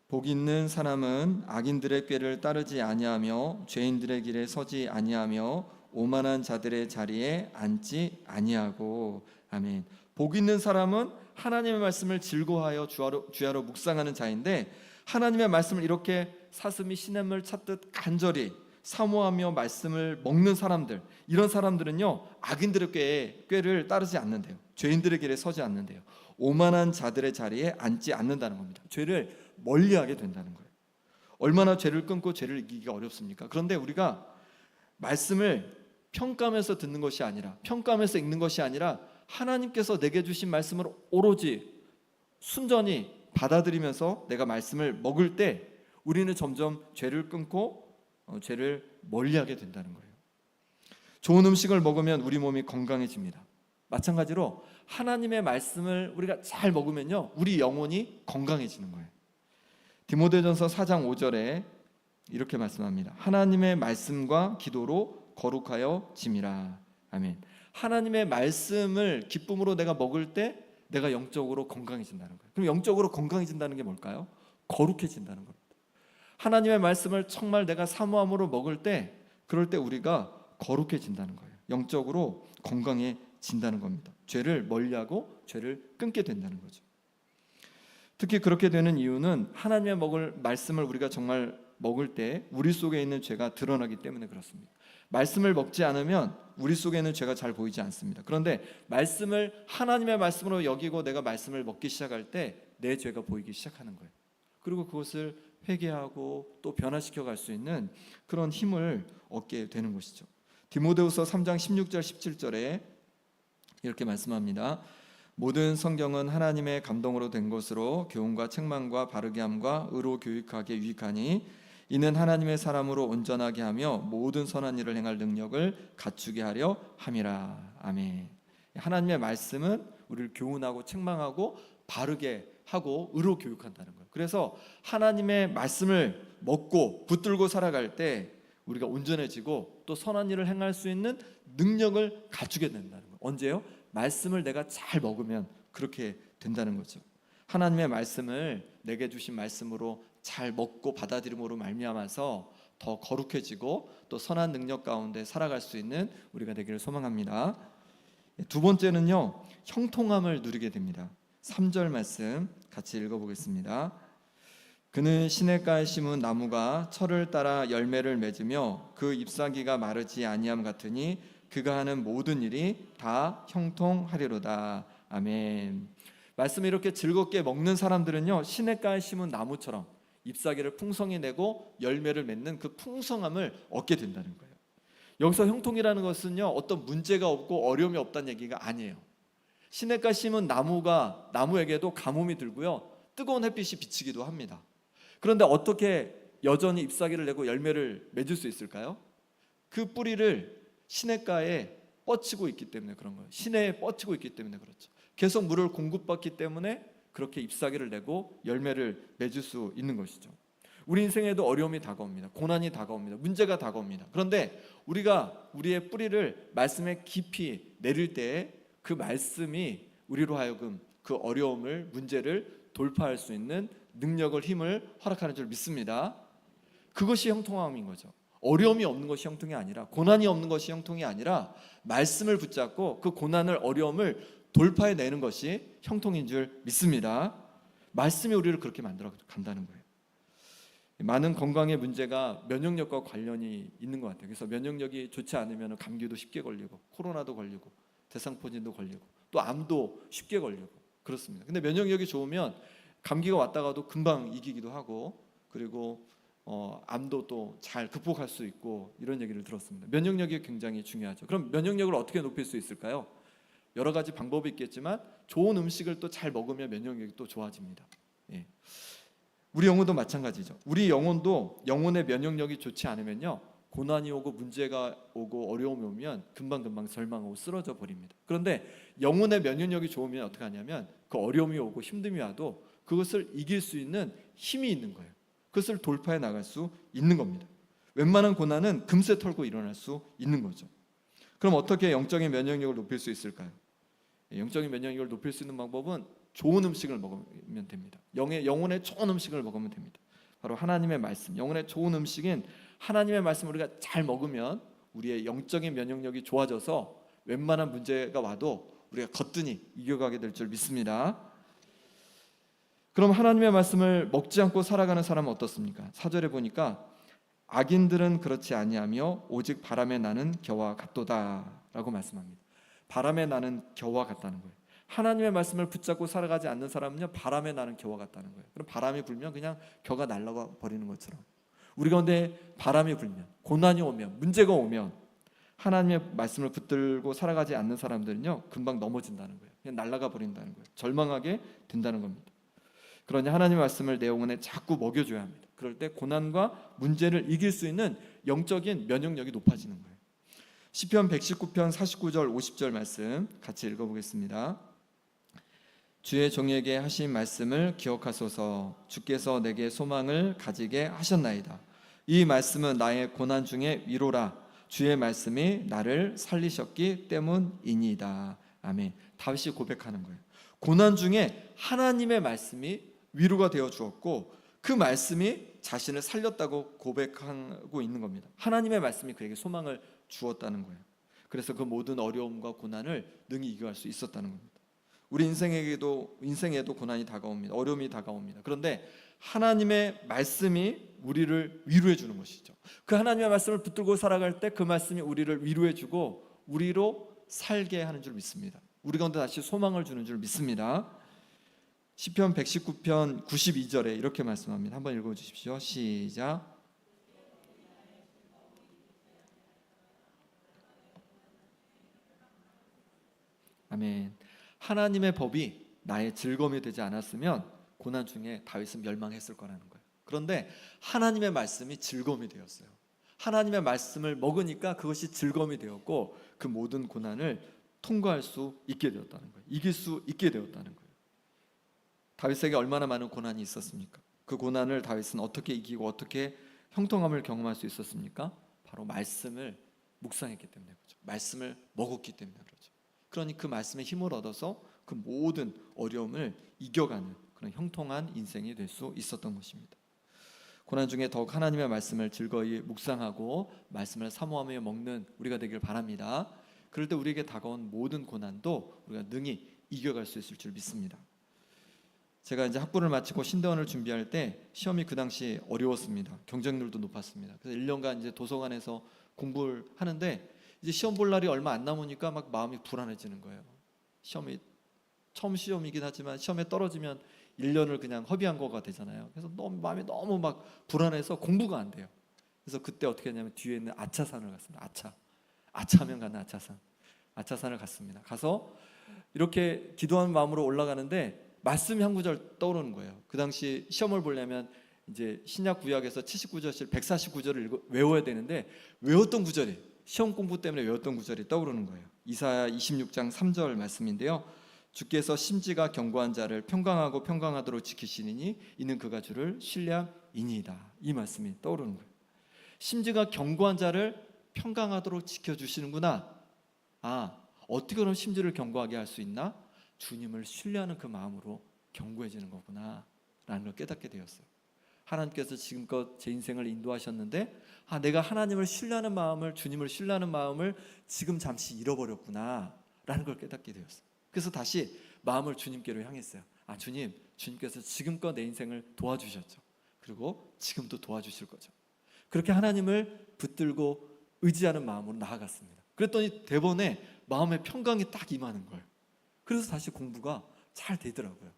복 있는 사람은 악인들의 꾀를 따르지 아니하며 죄인들의 길에 서지 아니하며 오만한 자들의 자리에 앉지 아니하고. 아멘. 복 있는 사람은 하나님의 말씀을 즐거워하여 주야로 묵상하는 자인데, 하나님의 말씀을 이렇게 사슴이 시냇물 찾듯 간절히 사모하며 말씀을 먹는 사람들, 이런 사람들은요, 악인들의 꾀를 따르지 않는데요, 죄인들의 길에 서지 않는데요, 오만한 자들의 자리에 앉지 않는다는 겁니다. 죄를 멀리하게 된다는 거예요. 얼마나 죄를 끊고 죄를 이기기가 어렵습니까? 그런데 우리가 말씀을 평가하면서 듣는 것이 아니라, 평가하면서 읽는 것이 아니라 하나님께서 내게 주신 말씀을 오로지 순전히 받아들이면서 내가 말씀을 먹을 때 우리는 점점 죄를 끊고 죄를 멀리하게 된다는 거예요. 좋은 음식을 먹으면 우리 몸이 건강해집니다. 마찬가지로 하나님의 말씀을 우리가 잘 먹으면요, 우리 영혼이 건강해지는 거예요. 디모데전서 4장 5절에 이렇게 말씀합니다. 하나님의 말씀과 기도로 거룩하여 짐이라. 아멘. 하나님의 말씀을 기쁨으로 내가 먹을 때 내가 영적으로 건강해진다는 거예요. 그럼 영적으로 건강해진다는 게 뭘까요? 거룩해진다는 겁니다. 하나님의 말씀을 정말 내가 사모함으로 먹을 때, 그럴 때 우리가 거룩해진다는 거예요. 영적으로 건강해진다는 겁니다. 죄를 멀리하고 죄를 끊게 된다는 거죠. 특히 그렇게 되는 이유는 하나님의 먹을 말씀을 우리가 정말 먹을 때 우리 속에 있는 죄가 드러나기 때문에 그렇습니다. 말씀을 먹지 않으면 우리 속에 있는 죄가 잘 보이지 않습니다. 그런데 말씀을 하나님의 말씀으로 여기고 내가 말씀을 먹기 시작할 때 내 죄가 보이기 시작하는 거예요. 그리고 그것을 회개하고 또 변화시켜 갈 수 있는 그런 힘을 얻게 되는 것이죠. 디모데후서 3장 16절 17절에 이렇게 말씀합니다. 모든 성경은 하나님의 감동으로 된 것으로 교훈과 책망과 바르게 함과 의로 교육하기에 유익하니 이는 하나님의 사람으로 온전하게 하며 모든 선한 일을 행할 능력을 갖추게 하려 함이라. 아멘. 하나님의 말씀은 우리를 교훈하고 책망하고 바르게 하고 의로 교육한다는 거예요. 그래서 하나님의 말씀을 먹고 붙들고 살아갈 때 우리가 온전해지고 또 선한 일을 행할 수 있는 능력을 갖추게 된다는 거예요. 언제요? 말씀을 내가 잘 먹으면 그렇게 된다는 거죠. 하나님의 말씀을 내게 주신 말씀으로 잘 먹고 받아들임으로 말미암아서 더 거룩해지고 또 선한 능력 가운데 살아갈 수 있는 우리가 되기를 소망합니다. 두 번째는요, 형통함을 누리게 됩니다. 3절 말씀 같이 읽어보겠습니다. 그는 시냇가에 심은 나무가 철을 따라 열매를 맺으며 그 잎사귀가 마르지 아니함 같으니 그가 하는 모든 일이 다 형통하리로다. 아멘. 말씀을 이렇게 즐겁게 먹는 사람들은요, 시냇가에 심은 나무처럼 잎사귀를 풍성히 내고 열매를 맺는 그 풍성함을 얻게 된다는 거예요. 여기서 형통이라는 것은요, 어떤 문제가 없고 어려움이 없다는 얘기가 아니에요. 시냇가에 심은 나무에게도 가뭄이 들고요, 뜨거운 햇빛이 비치기도 합니다. 그런데 어떻게 여전히 잎사귀를 내고 열매를 맺을 수 있을까요? 그 뿌리를 시냇가에 뻗치고 있기 때문에 그런 거예요. 시내에 뻗치고 있기 때문에 그렇죠. 계속 물을 공급받기 때문에 그렇게 잎사귀를 내고 열매를 맺을 수 있는 것이죠. 우리 인생에도 어려움이 다가옵니다. 고난이 다가옵니다. 문제가 다가옵니다. 그런데 우리가 우리의 뿌리를 말씀에 깊이 내릴 때 그 말씀이 우리로 하여금 그 어려움을, 문제를 돌파할 수 있는 능력을, 힘을 허락하는 줄 믿습니다. 그것이 형통함인 거죠. 어려움이 없는 것이 형통이 아니라, 고난이 없는 것이 형통이 아니라 말씀을 붙잡고 그 고난을, 어려움을 돌파해내는 것이 형통인 줄 믿습니다. 말씀이 우리를 그렇게 만들어 간다는 거예요. 많은 건강의 문제가 면역력과 관련이 있는 것 같아요. 그래서 면역력이 좋지 않으면 감기도 쉽게 걸리고, 코로나도 걸리고, 대상포진도 걸리고, 또 암도 쉽게 걸리고 그렇습니다. 근데 면역력이 좋으면 감기가 왔다가도 금방 이기기도 하고, 그리고 암도 또 잘 극복할 수 있고, 이런 얘기를 들었습니다. 면역력이 굉장히 중요하죠. 그럼 면역력을 어떻게 높일 수 있을까요? 여러 가지 방법이 있겠지만 좋은 음식을 또 잘 먹으면 면역력이 또 좋아집니다. 예. 우리 영혼도 마찬가지죠. 우리 영혼도 영혼의 면역력이 좋지 않으면요, 고난이 오고 문제가 오고 어려움이 오면 금방금방 절망하고 쓰러져 버립니다. 그런데 영혼의 면역력이 좋으면 어떻게 하냐면, 그 어려움이 오고 힘듦이 와도 그것을 이길 수 있는 힘이 있는 거예요. 그것을 돌파해 나갈 수 있는 겁니다. 웬만한 고난은 금세 털고 일어날 수 있는 거죠. 그럼 어떻게 영적인 면역력을 높일 수 있을까요? 영적인 면역력을 높일 수 있는 방법은 좋은 음식을 먹으면 됩니다. 영혼의 좋은 음식을 먹으면 됩니다. 바로 하나님의 말씀, 영혼의 좋은 음식인 하나님의 말씀을 우리가 잘 먹으면 우리의 영적인 면역력이 좋아져서 웬만한 문제가 와도 우리가 거뜬히 이겨가게 될 줄 믿습니다. 그럼 하나님의 말씀을 먹지 않고 살아가는 사람은 어떻습니까? 4절에 보니까 악인들은 그렇지 아니하며 오직 바람에 나는 겨와 같도다라고 말씀합니다. 바람에 나는 겨와 같다는 거예요. 하나님의 말씀을 붙잡고 살아가지 않는 사람은요, 바람에 나는 겨와 같다는 거예요. 그럼 바람이 불면 그냥 겨가 날아가 버리는 것처럼, 우리 가운데 바람이 불면, 고난이 오면, 문제가 오면 하나님의 말씀을 붙들고 살아가지 않는 사람들은요, 금방 넘어진다는 거예요. 그냥 날아가 버린다는 거예요. 절망하게 된다는 겁니다. 그러니 하나님의 말씀을 내 영혼에 자꾸 먹여줘야 합니다. 그럴 때 고난과 문제를 이길 수 있는 영적인 면역력이 높아지는 거예요. 시편 119편 49절 50절 말씀 같이 읽어보겠습니다. 주의 종에게 하신 말씀을 기억하소서. 주께서 내게 소망을 가지게 하셨나이다. 이 말씀은 나의 고난 중에 위로라. 주의 말씀이 나를 살리셨기 때문이니이다. 아멘. 다윗이 고백하는 거예요. 고난 중에 하나님의 말씀이 위로가 되어 주었고, 그 말씀이 자신을 살렸다고 고백하고 있는 겁니다. 하나님의 말씀이 그에게 소망을 주었다는 거예요. 그래서 그 모든 어려움과 고난을 능히 이겨갈 수 있었다는 겁니다. 우리 인생에도 고난이 다가옵니다. 어려움이 다가옵니다. 그런데 하나님의 말씀이 우리를 위로해 주는 것이죠. 그 하나님의 말씀을 붙들고 살아갈 때 그 말씀이 우리를 위로해 주고 우리로 살게 하는 줄 믿습니다. 우리 가운데 다시 소망을 주는 줄 믿습니다. 시편 119편 92절에 이렇게 말씀합니다. 한번 읽어주십시오. 시작. 아멘. 하나님의 법이 나의 즐거움이 되지 않았으면 고난 중에 다윗은 멸망했을 거라는 거예요. 그런데 하나님의 말씀이 즐거움이 되었어요. 하나님의 말씀을 먹으니까 그것이 즐거움이 되었고, 그 모든 고난을 통과할 수 있게 되었다는 거예요. 이길 수 있게 되었다는 거예요. 다윗에게 얼마나 많은 고난이 있었습니까? 그 고난을 다윗은 어떻게 이기고 어떻게 형통함을 경험할 수 있었습니까? 바로 말씀을 묵상했기 때문에 그렇죠. 말씀을 먹었기 때문에 그렇죠. 그러니 그 말씀에 힘을 얻어서 그 모든 어려움을 이겨가는 그런 형통한 인생이 될 수 있었던 것입니다. 고난 중에 더욱 하나님의 말씀을 즐거이 묵상하고 말씀을 사모하며 먹는 우리가 되길 바랍니다. 그럴 때 우리에게 다가온 모든 고난도 우리가 능히 이겨갈 수 있을 줄 믿습니다. 제가 이제 학부를 마치고 신대원을 준비할 때 시험이 그 당시 어려웠습니다. 경쟁률도 높았습니다. 그래서 1년간 이제 도서관에서 공부를 하는데 이제 시험 볼 날이 얼마 안 남으니까 막 마음이 불안해지는 거예요. 시험이 처음 시험이긴 하지만 시험에 떨어지면 1년을 그냥 허비한 거가 되잖아요. 그래서 마음이 너무 막 불안해서 공부가 안 돼요. 그래서 그때 어떻게 했냐면 뒤에 있는 아차산을 갔습니다. 아차하면 가는 아차산을 갔습니다. 가서 이렇게 기도하는 마음으로 올라가는데 말씀이 한 구절 떠오르는 거예요. 그 당시 시험을 보려면 이제 신약 구약에서 79절씩 149절을 외워야 되는데 외웠던 구절이, 시험 공부 때문에 외웠던 구절이 떠오르는 거예요. 이사야 26장 3절 말씀인데요. 주께서 심지가 견고한 자를 평강하고 평강하도록 지키시니 이는 그가 주를 신뢰함이니이다. 이 말씀이 떠오르는 거예요. 심지가 견고한 자를 평강하도록 지켜주시는구나. 어떻게 그럼 심지를 견고하게 할 수 있나? 주님을 신뢰하는 그 마음으로 견고해지는 거구나 라는 걸 깨닫게 되었어요. 하나님께서 지금껏 제 인생을 인도하셨는데 내가 하나님을 신뢰하는 마음을, 주님을 신뢰하는 마음을 지금 잠시 잃어버렸구나 라는 걸 깨닫게 되었어요. 그래서 다시 마음을 주님께로 향했어요. 주님, 주님께서 지금껏 내 인생을 도와주셨죠. 그리고 지금도 도와주실 거죠. 그렇게 하나님을 붙들고 의지하는 마음으로 나아갔습니다. 그랬더니 대번에 마음의 평강이 딱 임하는 거예요. 그래서 다시 공부가 잘 되더라고요.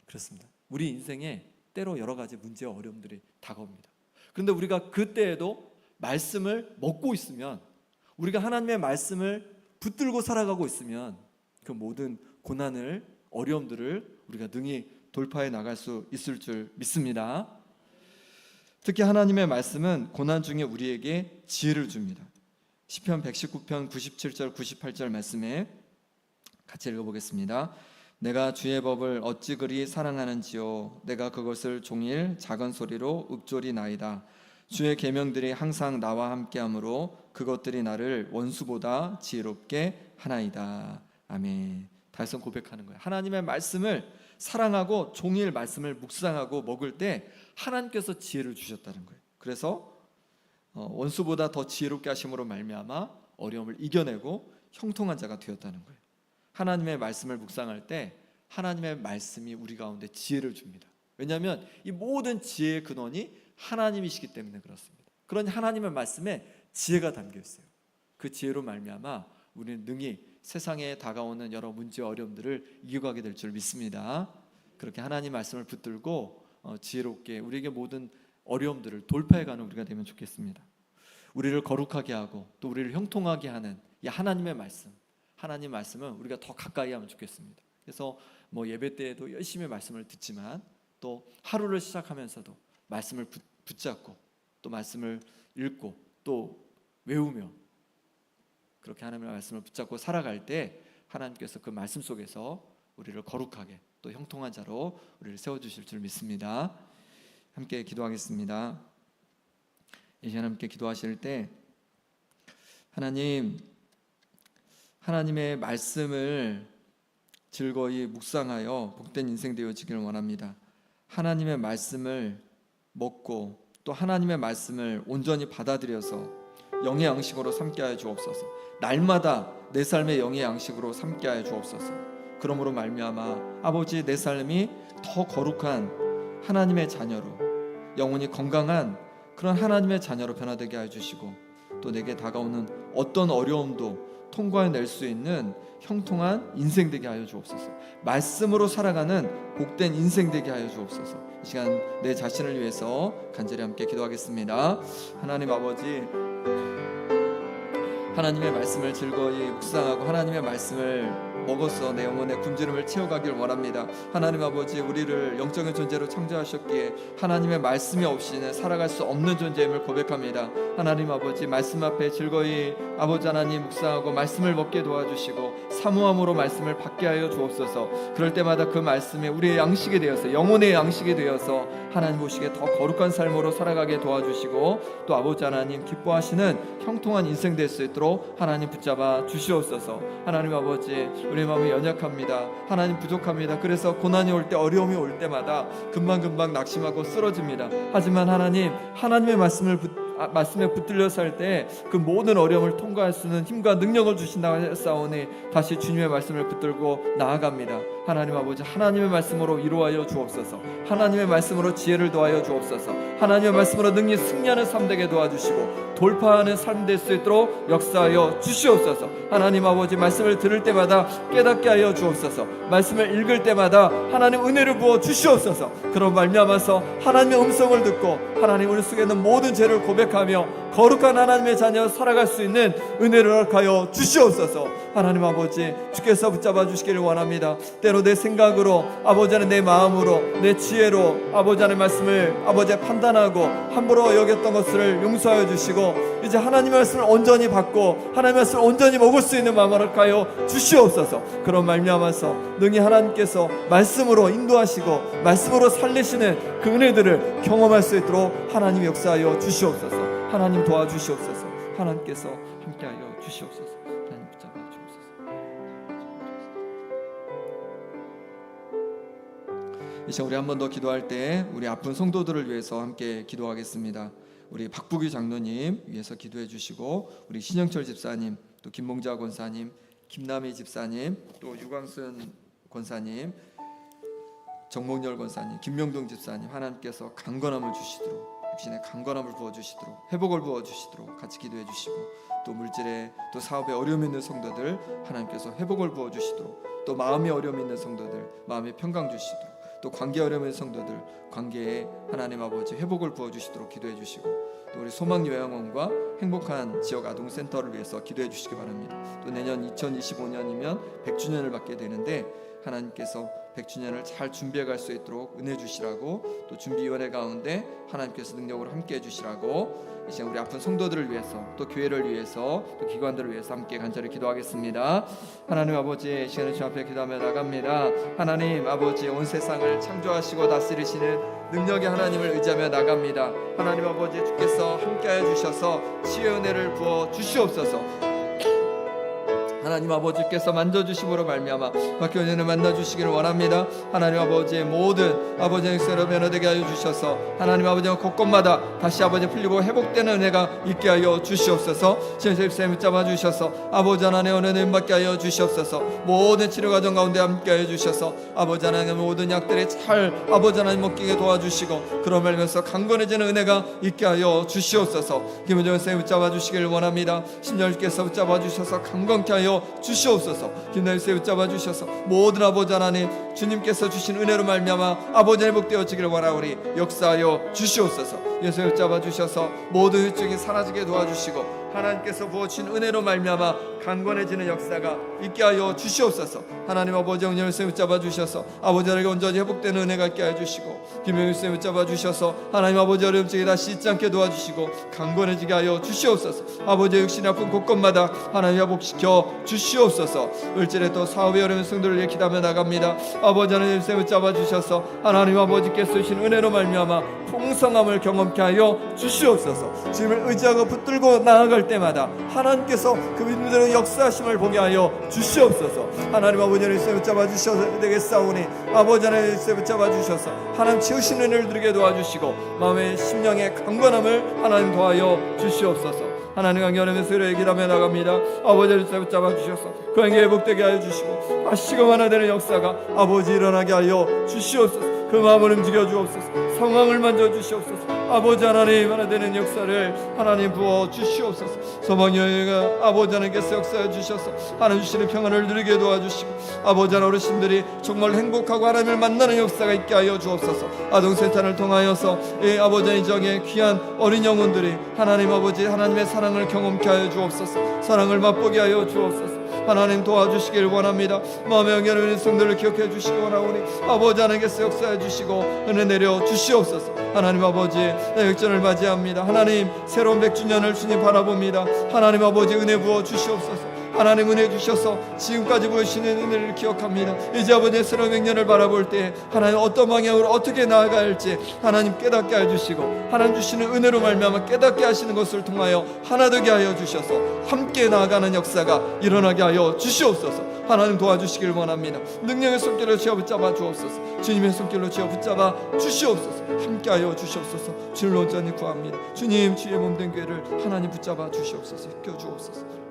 그렇습니다. 우리 인생에 때로 여러 가지 문제와 어려움들이 다가옵니다. 그런데 우리가 그때에도 말씀을 먹고 있으면, 우리가 하나님의 말씀을 붙들고 살아가고 있으면 그 모든 고난을, 어려움들을 우리가 능히 돌파해 나갈 수 있을 줄 믿습니다. 특히 하나님의 말씀은 고난 중에 우리에게 지혜를 줍니다. 시편 119편 97절 98절 말씀에 같이 읽어보겠습니다. 내가 주의 법을 어찌 그리 사랑하는지요, 내가 그것을 종일 작은 소리로 읊조리나이다. 주의 계명들이 항상 나와 함께하므로 그것들이 나를 원수보다 지혜롭게 하나이다. 아멘. 다시 고백하는 거예요. 하나님의 말씀을 사랑하고 종일 말씀을 묵상하고 먹을 때 하나님께서 지혜를 주셨다는 거예요. 그래서 원수보다 더 지혜롭게 하심으로 말미암아 어려움을 이겨내고 형통한 자가 되었다는 거예요. 하나님의 말씀을 묵상할 때 하나님의 말씀이 우리 가운데 지혜를 줍니다. 왜냐하면 이 모든 지혜의 근원이 하나님이시기 때문에 그렇습니다. 그런 하나님의 말씀에 지혜가 담겨 있어요. 그 지혜로 말미암아 우리는 능히 세상에 다가오는 여러 문제와 어려움들을 이겨가게 될 줄 믿습니다. 그렇게 하나님 말씀을 붙들고 지혜롭게 우리에게 모든 어려움들을 돌파해가는 우리가 되면 좋겠습니다. 우리를 거룩하게 하고 또 우리를 형통하게 하는 이 하나님의 말씀, 하나님 말씀은 우리가 더 가까이 하면 좋겠습니다. 그래서 예배 때에도 열심히 말씀을 듣지만 또 하루를 시작하면서도 말씀을 붙잡고 또 말씀을 읽고 또 외우며 그렇게 하나님의 말씀을 붙잡고 살아갈 때 하나님께서 그 말씀 속에서 우리를 거룩하게 또 형통한 자로 우리를 세워주실 줄 믿습니다. 함께 기도하겠습니다. 이 시간 함께 기도하실 때 하나님의 말씀을 즐거이 묵상하여 복된 인생 되어지기를 원합니다. 하나님의 말씀을 먹고 또 하나님의 말씀을 온전히 받아들여서 영의 양식으로 삼게 하여 주옵소서. 날마다 내 삶의 영의 양식으로 삼게 하여 주옵소서. 그러므로 말미암아 아버지, 내 삶이 더 거룩한 하나님의 자녀로, 영혼이 건강한 그런 하나님의 자녀로 변화되게 하여 주시고 또 내게 다가오는 어떤 어려움도 통과해낼 수 있는 형통한 인생 되게 하여 주옵소서. 말씀으로 살아가는 복된 인생 되게 하여 주옵소서. 이 시간 내 자신을 위해서 간절히 함께 기도하겠습니다. 하나님 아버지, 하나님의 말씀을 즐거이 묵상하고 하나님의 말씀을 먹어서 내 영혼의 굶주림을 채워가길 원합니다. 하나님 아버지, 우리를 영적인 존재로 창조하셨기에 하나님의 말씀이 없이는 살아갈 수 없는 존재임을 고백합니다. 하나님 아버지, 말씀 앞에 즐거이 아버지 하나님 묵상하고 말씀을 먹게 도와주시고 사모함으로 말씀을 받게 하여 주옵소서. 그럴 때마다 그 말씀이 우리의 양식이 되어서, 영혼의 양식이 되어서 하나님 보시기에 더 거룩한 삶으로 살아가게 도와주시고 또 아버지 하나님 기뻐하시는 형통한 인생 될 수 있도록 하나님 붙잡아 주시옵소서. 하나님 아버지, 우리 마음이 연약합니다. 하나님 부족합니다. 그래서 고난이 올 때, 어려움이 올 때마다 금방금방 낙심하고 쓰러집니다. 하지만 하나님의 말씀에 붙들려 살 때 그 모든 어려움을 통과할 수 있는 힘과 능력을 주신다고 하였사오니 다시 주님의 말씀을 붙들고 나아갑니다. 하나님 아버지, 하나님의 말씀으로 이루하여 주옵소서. 하나님의 말씀으로 지혜를 더하여 주옵소서. 하나님의 말씀으로 능히 승리하는 삶 되게 도와주시고 돌파하는 삶 될 수 있도록 역사하여 주시옵소서. 하나님 아버지, 말씀을 들을 때마다 깨닫게 하여 주옵소서. 말씀을 읽을 때마다 하나님 은혜를 부어 주시옵소서. 그런 말미암아서 하나님의 음성을 듣고 하나님 우리 속에 있는 모든 죄를 고백하며 거룩한 하나님의 자녀 살아갈 수 있는 은혜를 허락하여 주시옵소서. 하나님 아버지, 주께서 붙잡아 주시기를 원합니다. 때로 내 생각으로, 아버지는 내 마음으로, 내 지혜로 아버지 하나님의 말씀을 아버지 판단하고 함부로 여겼던 것을 용서하여 주시고 이제 하나님의 말씀을 온전히 받고 하나님의 말씀을 온전히 먹을 수 있는 마음을 허락하여 주시옵소서. 그런 말미암아서 능히 하나님께서 말씀으로 인도하시고 말씀으로 살리시는 그 은혜들을 경험할 수 있도록 하나님 역사하여 주시옵소서. 하나님 도와주시옵소서. 하나님께서 함께하여 주시옵소서. 하나님 붙잡아 주옵소서. 이제 우리 한 번 더 기도할 때 우리 아픈 성도들을 위해서 함께 기도하겠습니다. 우리 박부규 장로님 위해서 기도해 주시고, 우리 신영철 집사님, 또 김봉자 권사님, 김남희 집사님, 또 유광순 권사님, 정몽열 권사님, 김명동 집사님, 하나님께서 강건함을 주시도록, 육신의 강건함을 부어주시도록, 회복을 부어주시도록 같이 기도해 주시고, 또 물질에 또 사업에 어려움 있는 성도들 하나님께서 회복을 부어주시도록, 또 마음에 어려움 있는 성도들 마음에 평강 주시도록, 또 관계 어려움 있는 성도들 관계에 하나님 아버지 회복을 부어주시도록 기도해 주시고, 또 우리 소망요양원과 행복한 지역 아동센터를 위해서 기도해 주시기 바랍니다. 또 내년 2025년이면 100주년을 맞게 되는데 하나님께서 100주년을 잘 준비해 갈 수 있도록 은혜 주시라고, 또 준비위원회 가운데 하나님께서 능력으로 함께 해주시라고, 이제 우리 아픈 성도들을 위해서, 또 교회를 위해서, 또 기관들을 위해서 함께 간절히 기도하겠습니다. 하나님 아버지, 시간을 주 앞에 기도하며 나갑니다. 하나님 아버지, 온 세상을 창조하시고 다스리시는 능력의 하나님을 의지하며 나갑니다. 하나님 아버지, 주께서 함께하여 주셔서 치유의 은혜를 부어 주시옵소서. 하나님 아버지께서 만져주심으로 말미암아 박교연을 만나주시기를 원합니다. 하나님 아버지의 모든 아버지의 육세로 변화되게 하여 주셔서 하나님 아버지의 곳곳마다 다시 아버지 풀리고 회복되는 은혜가 있게 하여 주시옵소서. 신실쌤 잡아주셔서 아버지 하나님의 은혜를 받게 하여 주시옵소서. 모든 치료 과정 가운데 함께 하여 주셔서 아버지 하나님의 모든 약들이 잘 아버지 하나님 먹기게 도와주시고, 그런 말면서 강건해지는 은혜가 있게 하여 주시옵소서. 김은정 쌤 붙잡아주시기를 원합니다. 신절께서 붙잡아주셔서 강건케 하여 주시옵소서. 김나일세 붙잡아 주셔서 모든 아버지 하나님 주님께서 주신 은혜로 말미암아 아버지 회복되어지기를 원하오니 역사하여 주시옵소서. 예수 붙잡아 주셔서 모든 흑증이 사라지게 도와주시고, 하나님께서 부어주신 은혜로 말미암아 강건해지는 역사가 있게 하여 주시옵소서. 하나님 아버지 영령을 붙잡아 주셔서 아버지 하나님께 온전히 회복되는 은혜가 있게 하여 주시고, 김영일 쌤 붙잡아 주셔서 하나님 아버지 어려움증이 다시 잊지 않게 도와주시고 강건해지게 하여 주시옵소서. 아버지 육신이 아픈 곳곳마다 하나님 회복시켜 주시옵소서. 을질에 또 사업에 어려운 성도를 위해 기도하며 나갑니다. 아버지 하나님 쌤 붙잡아 주셔서 하나님 아버지께서 주신 은혜로 말미암아 풍성함을 경험케 하여 주시옵소서. 주님을 의지하고 붙들고 나아갈 때마다 하나님께서 그분들의 역사하심을 보게 하여 주시옵소서. 하나님 아버지를 붙잡아 주셔서 되겠사오니 아버지 하나님 붙잡아 주셔서 하나님 치우신 은혜를 드리게 도와주시고, 마음의 심령의 강건함을 하나님 도하여 주시옵소서. 하나님과 연합의 소리를 기도하며 나갑니다. 아버지를 붙잡아 주셔서 그 관계 회복되게 하여 주시고, 다시금 하나 되는 역사가 아버지 일어나게 하여 주시옵소서. 그 마음을 움직여 주옵소서. 상황을 만져 주시옵소서. 아버지 하나님 하나 되는 역사를 하나님 부어 주시옵소서. 소망여행가 아버지 하나님께서 역사해 주셔서 하나님 주시는 평안을 누리게 도와주시고, 아버지 하나님 어르신들이 정말 행복하고 하나님을 만나는 역사가 있게 하여 주옵소서. 아동센터를 통하여서 이 아버지 하나님 정의 귀한 어린 영혼들이 하나님 아버지 하나님의 사랑을 경험케 하여 주옵소서. 사랑을 맛보게 하여 주옵소서. 하나님 도와주시길 원합니다. 마음의 영향을 성도를 기억해 주시기 원하오니 아버지 하나님께서 역사해 주시고 은혜 내려 주시옵소서. 하나님 아버지 역전을 맞이합니다. 하나님 새로운 100주년을 주님 바라봅니다. 하나님 아버지 은혜 부어 주시옵소서. 하나님 은혜 주셔서 지금까지 보여주시는 은혜를 기억합니다. 이제 아버지의 새로운 100년을 바라볼 때 하나님 어떤 방향으로 어떻게 나아가야 할지 하나님 깨닫게 해주시고, 하나님 주시는 은혜로 말미암아 깨닫게 하시는 것을 통하여 하나 되게 하여 주셔서 함께 나아가는 역사가 일어나게 하여 주시옵소서. 하나님 도와주시길 원합니다. 능력의 손길로 쥐어 붙잡아 주옵소서. 주님의 손길로 쥐어 붙잡아 주시옵소서. 함께 하여 주시옵소서. 주를 온전히 구합니다. 주님 주의 몸된 교회를 하나님 붙잡아 주시옵소서. 껴주옵소서.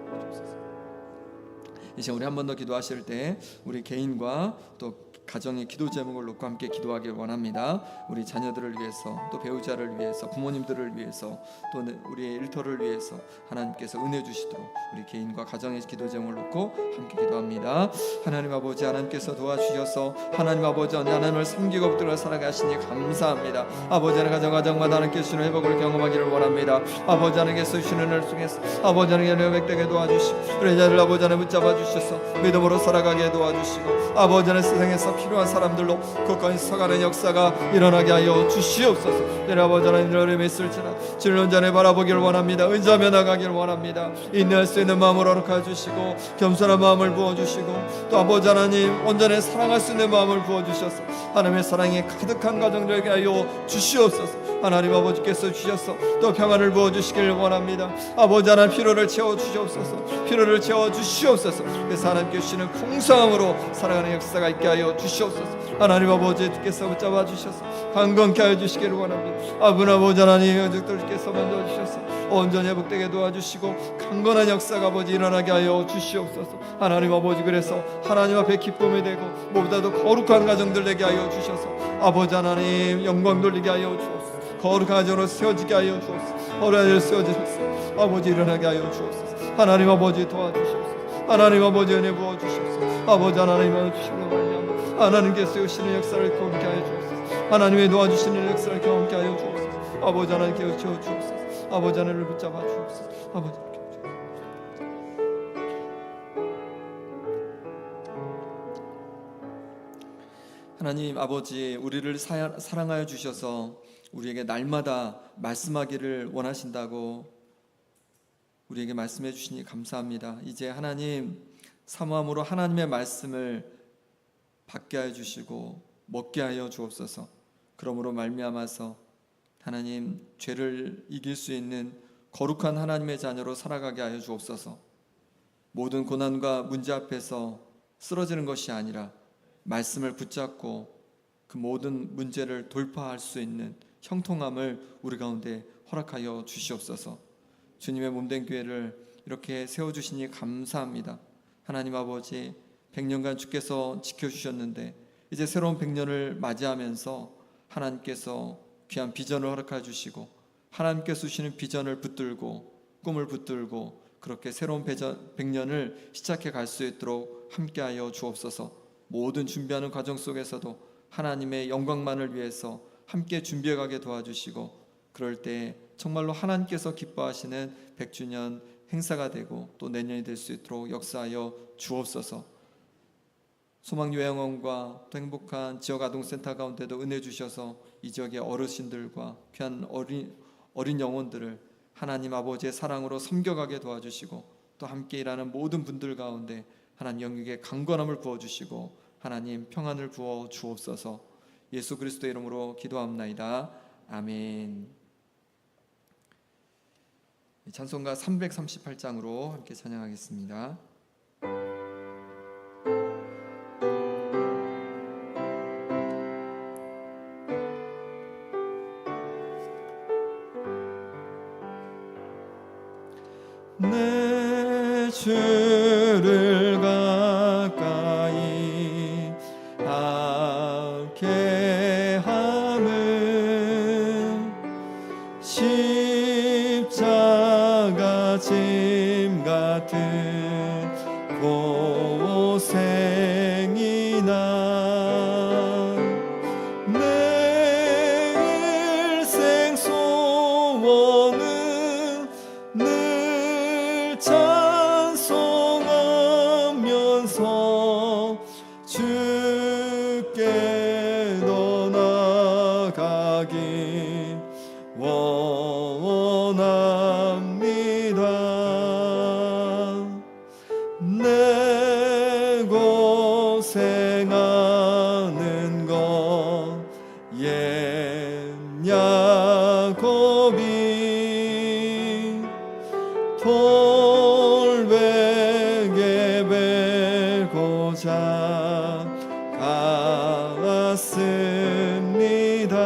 이제 우리 한 번 더 기도하실 때 우리 개인과 또 가정의 기도 제목을 놓고 함께 기도하길 원합니다. 우리 자녀들을 위해서, 또 배우자를 위해서, 부모님들을 위해서, 또 우리의 일터를 위해서 하나님께서 은혜 주시도록 우리 개인과 가정의 기도 제목을 놓고 함께 기도합니다. 하나님 아버지, 하나님께서 도와주셔서 하나님 아버지 하나님을 섬기고 붙들어 살아가시니 감사합니다. 아버지 하나님 가정마다 하나님께서 주시는 회복을 경험하기를 원합니다. 아버지 하나님께서 주시는 은혜를 통해서 아버지 하나님께서 회복되게 도와주시고, 우리 자녀를 아버지 하나님 붙잡아 주셔서 믿음으로 살아가게 도와주시고, 아버지 하나님 세상에서 필요한 사람들로 그것까지 서가는 역사가 일어나게 하여 주시옵소서. 내 아버지 하나님 어려움이 있을지나 주를 온전히 바라보기를 원합니다. 의지하며 나가기를 원합니다. 인내할 수 있는 마음을 허락해 주시고, 겸손한 마음을 부어주시고, 또 아버지 하나님 온전히 사랑할 수 있는 마음을 부어주셔서 하나님의 사랑이 가득한 가정되게 하여 주시옵소서. 하나님 아버지께서 주셔서 또 평안을 부어주시기를 원합니다. 아버지 하나님 피로를 채워주시옵소서. 피로를 채워주시옵소서. 그래서 하나님께 주시는 풍성함으로 살아가는 역사가 있게 하여 주시옵소서. 하나님 아버지 주께서 붙잡아 주셔서 강건케 하여 주시기를 원합니다. 아버지 하나님 가족들께서 만져 주셔서 온전히 회복되게 도와주시고 강건한 역사가 아버지 일어나게 하여 주시옵소서. 하나님 아버지 그래서 하나님 앞에 기쁨이 되고 무엇보다도 거룩한 가정들 되게 하여 주셔서 아버지 하나님 영광 돌리게 하여 주옵소서. 거룩한 가정으로 세워지게 하여 주옵소서. 어른을 세워주셔서 아버지 일어나게 하여 주옵소서. 하나님 아버지 도와주시옵소서. 하나님 아버지 은혜 부어주시옵소서. 아버지 하나님 주시는 말미암아 하나님께서 세우시는 역사를 경험케 하여 주옵소서. 하나님의 도와주시는 역사를 경험케 하여 주옵소서. 아버지 하나님께 채워 주옵소서. 아버지 하나님을 붙잡아 주옵소서. 아버지 하나님 아버지 우리를 사랑하여 주셔서 우리에게 날마다 말씀하기를 원하신다고 우리에게 말씀해 주시니 감사합니다. 이제 하나님 사모함으로 하나님의 말씀을 받게 하여 주시고 먹게 하여 주옵소서. 그러므로 말미암아서 하나님 죄를 이길 수 있는 거룩한 하나님의 자녀로 살아가게 하여 주옵소서. 모든 고난과 문제 앞에서 쓰러지는 것이 아니라 말씀을 붙잡고 그 모든 문제를 돌파할 수 있는 형통함을 우리 가운데 허락하여 주시옵소서. 주님의 몸된 교회를 이렇게 세워주시니 감사합니다. 하나님 아버지 100년간 주께서 지켜주셨는데 이제 새로운 100년을 맞이하면서 하나님께서 귀한 비전을 허락해 주시고 하나님께서 주시는 비전을 붙들고 꿈을 붙들고 그렇게 새로운 100년을 시작해 갈 수 있도록 함께하여 주옵소서. 모든 준비하는 과정 속에서도 하나님의 영광만을 위해서 함께 준비해가게 도와주시고 그럴 때 정말로 하나님께서 기뻐하시는 100주년 행사가 되고 또 내년이 될 수 있도록 역사하여 주옵소서. 소망요양원과 또 행복한 지역아동센터 가운데도 은혜 주셔서 이 지역의 어르신들과 귀한 어린 영혼들을 하나님 아버지의 사랑으로 섬겨가게 도와주시고 또 함께 일하는 모든 분들 가운데 하나님 영역에 강건함을 부어주시고 하나님 평안을 부어 주옵소서. 예수 그리스도의 이름으로 기도합나이다. 아멘. 찬송가 338장으로 함께 찬양하겠습니다. 내 주를 가까이 하게 함은 십자가 짐 같은 고생이나 내 일생 소원은 늘 찬송하면서 주께 더 나아가기 원합니다. 내 고생하는 것 옛 야곱이 돌베개 베고자 갔습니다.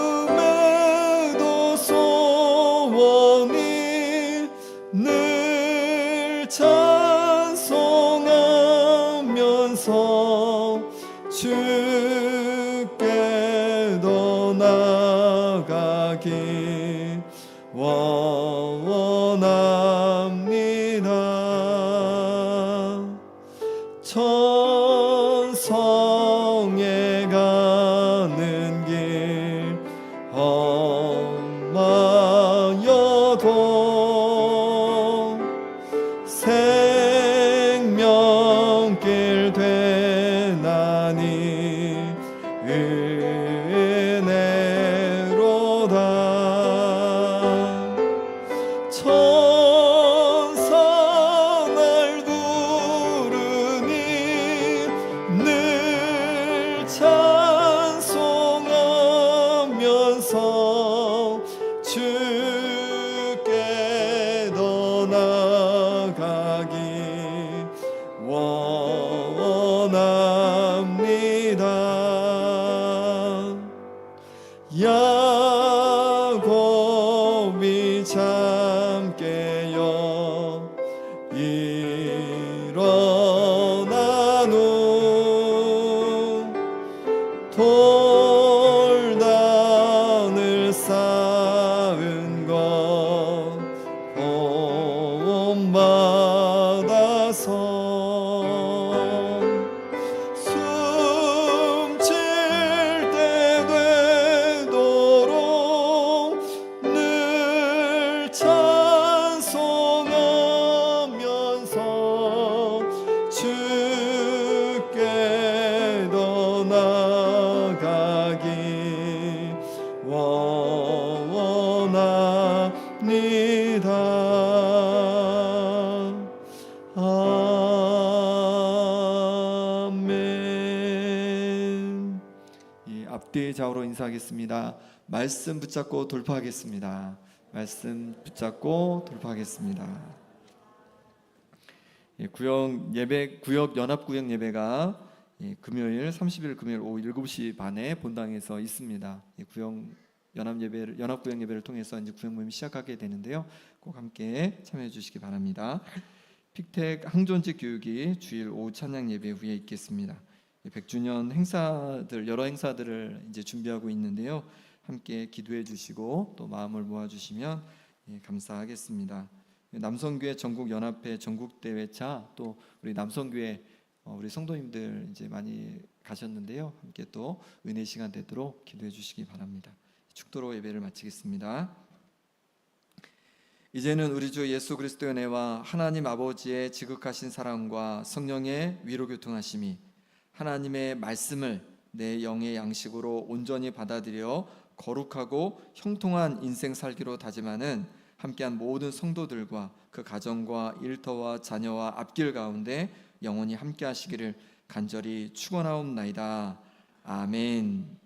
꿈에도 소원이 늘 찬송하면서 주께 더 나아가기 원합니다. 천성에 가는 길 험하여도 생명길 되나니 은혜로다. 천사 날 부르니 늘 찬송하면서 야곱이 잠깨어 일어나노 돌단을 쌓은 것 본받아서 숨칠 때 되도록 늘 찬송하면서 주께 더 나아가기 원합니다. 아멘. 앞뒤 좌우로 인사하겠습니다. 말씀 붙잡고 돌파하겠습니다. 말씀 붙잡고 돌파하겠습니다. 구역 연합구역 예배가 금요일 30일 금요일 오후 7시 반에 본당에서 있습니다. 연합구역 예배를 통해서 이제 구역 모임 시작하게 되는데요. 꼭 함께 참여해 주시기 바랍니다. 픽텍 항존직 교육이 주일 오후 찬양 예배 후에 있겠습니다. 100주년 행사들 여러 행사들을 이제 준비하고 있는데요. 함께 기도해 주시고 또 마음을 모아 주시면 감사하겠습니다. 남성교회 전국연합회 전국대회차 또 우리 남성교회 우리 성도님들 이제 많이 가셨는데요. 함께 또 은혜 시간 되도록 기도해 주시기 바랍니다. 축도로 예배를 마치겠습니다. 이제는 우리 주 예수 그리스도의 은혜와 하나님 아버지의 지극하신 사랑과 성령의 위로 교통하심이 하나님의 말씀을 내 영의 양식으로 온전히 받아들여 거룩하고 형통한 인생 살기로 다짐하는 함께한 모든 성도들과 그 가정과 일터와 자녀와 앞길 가운데 영원히 함께 하시기를 간절히 축원하옵나이다. 아멘.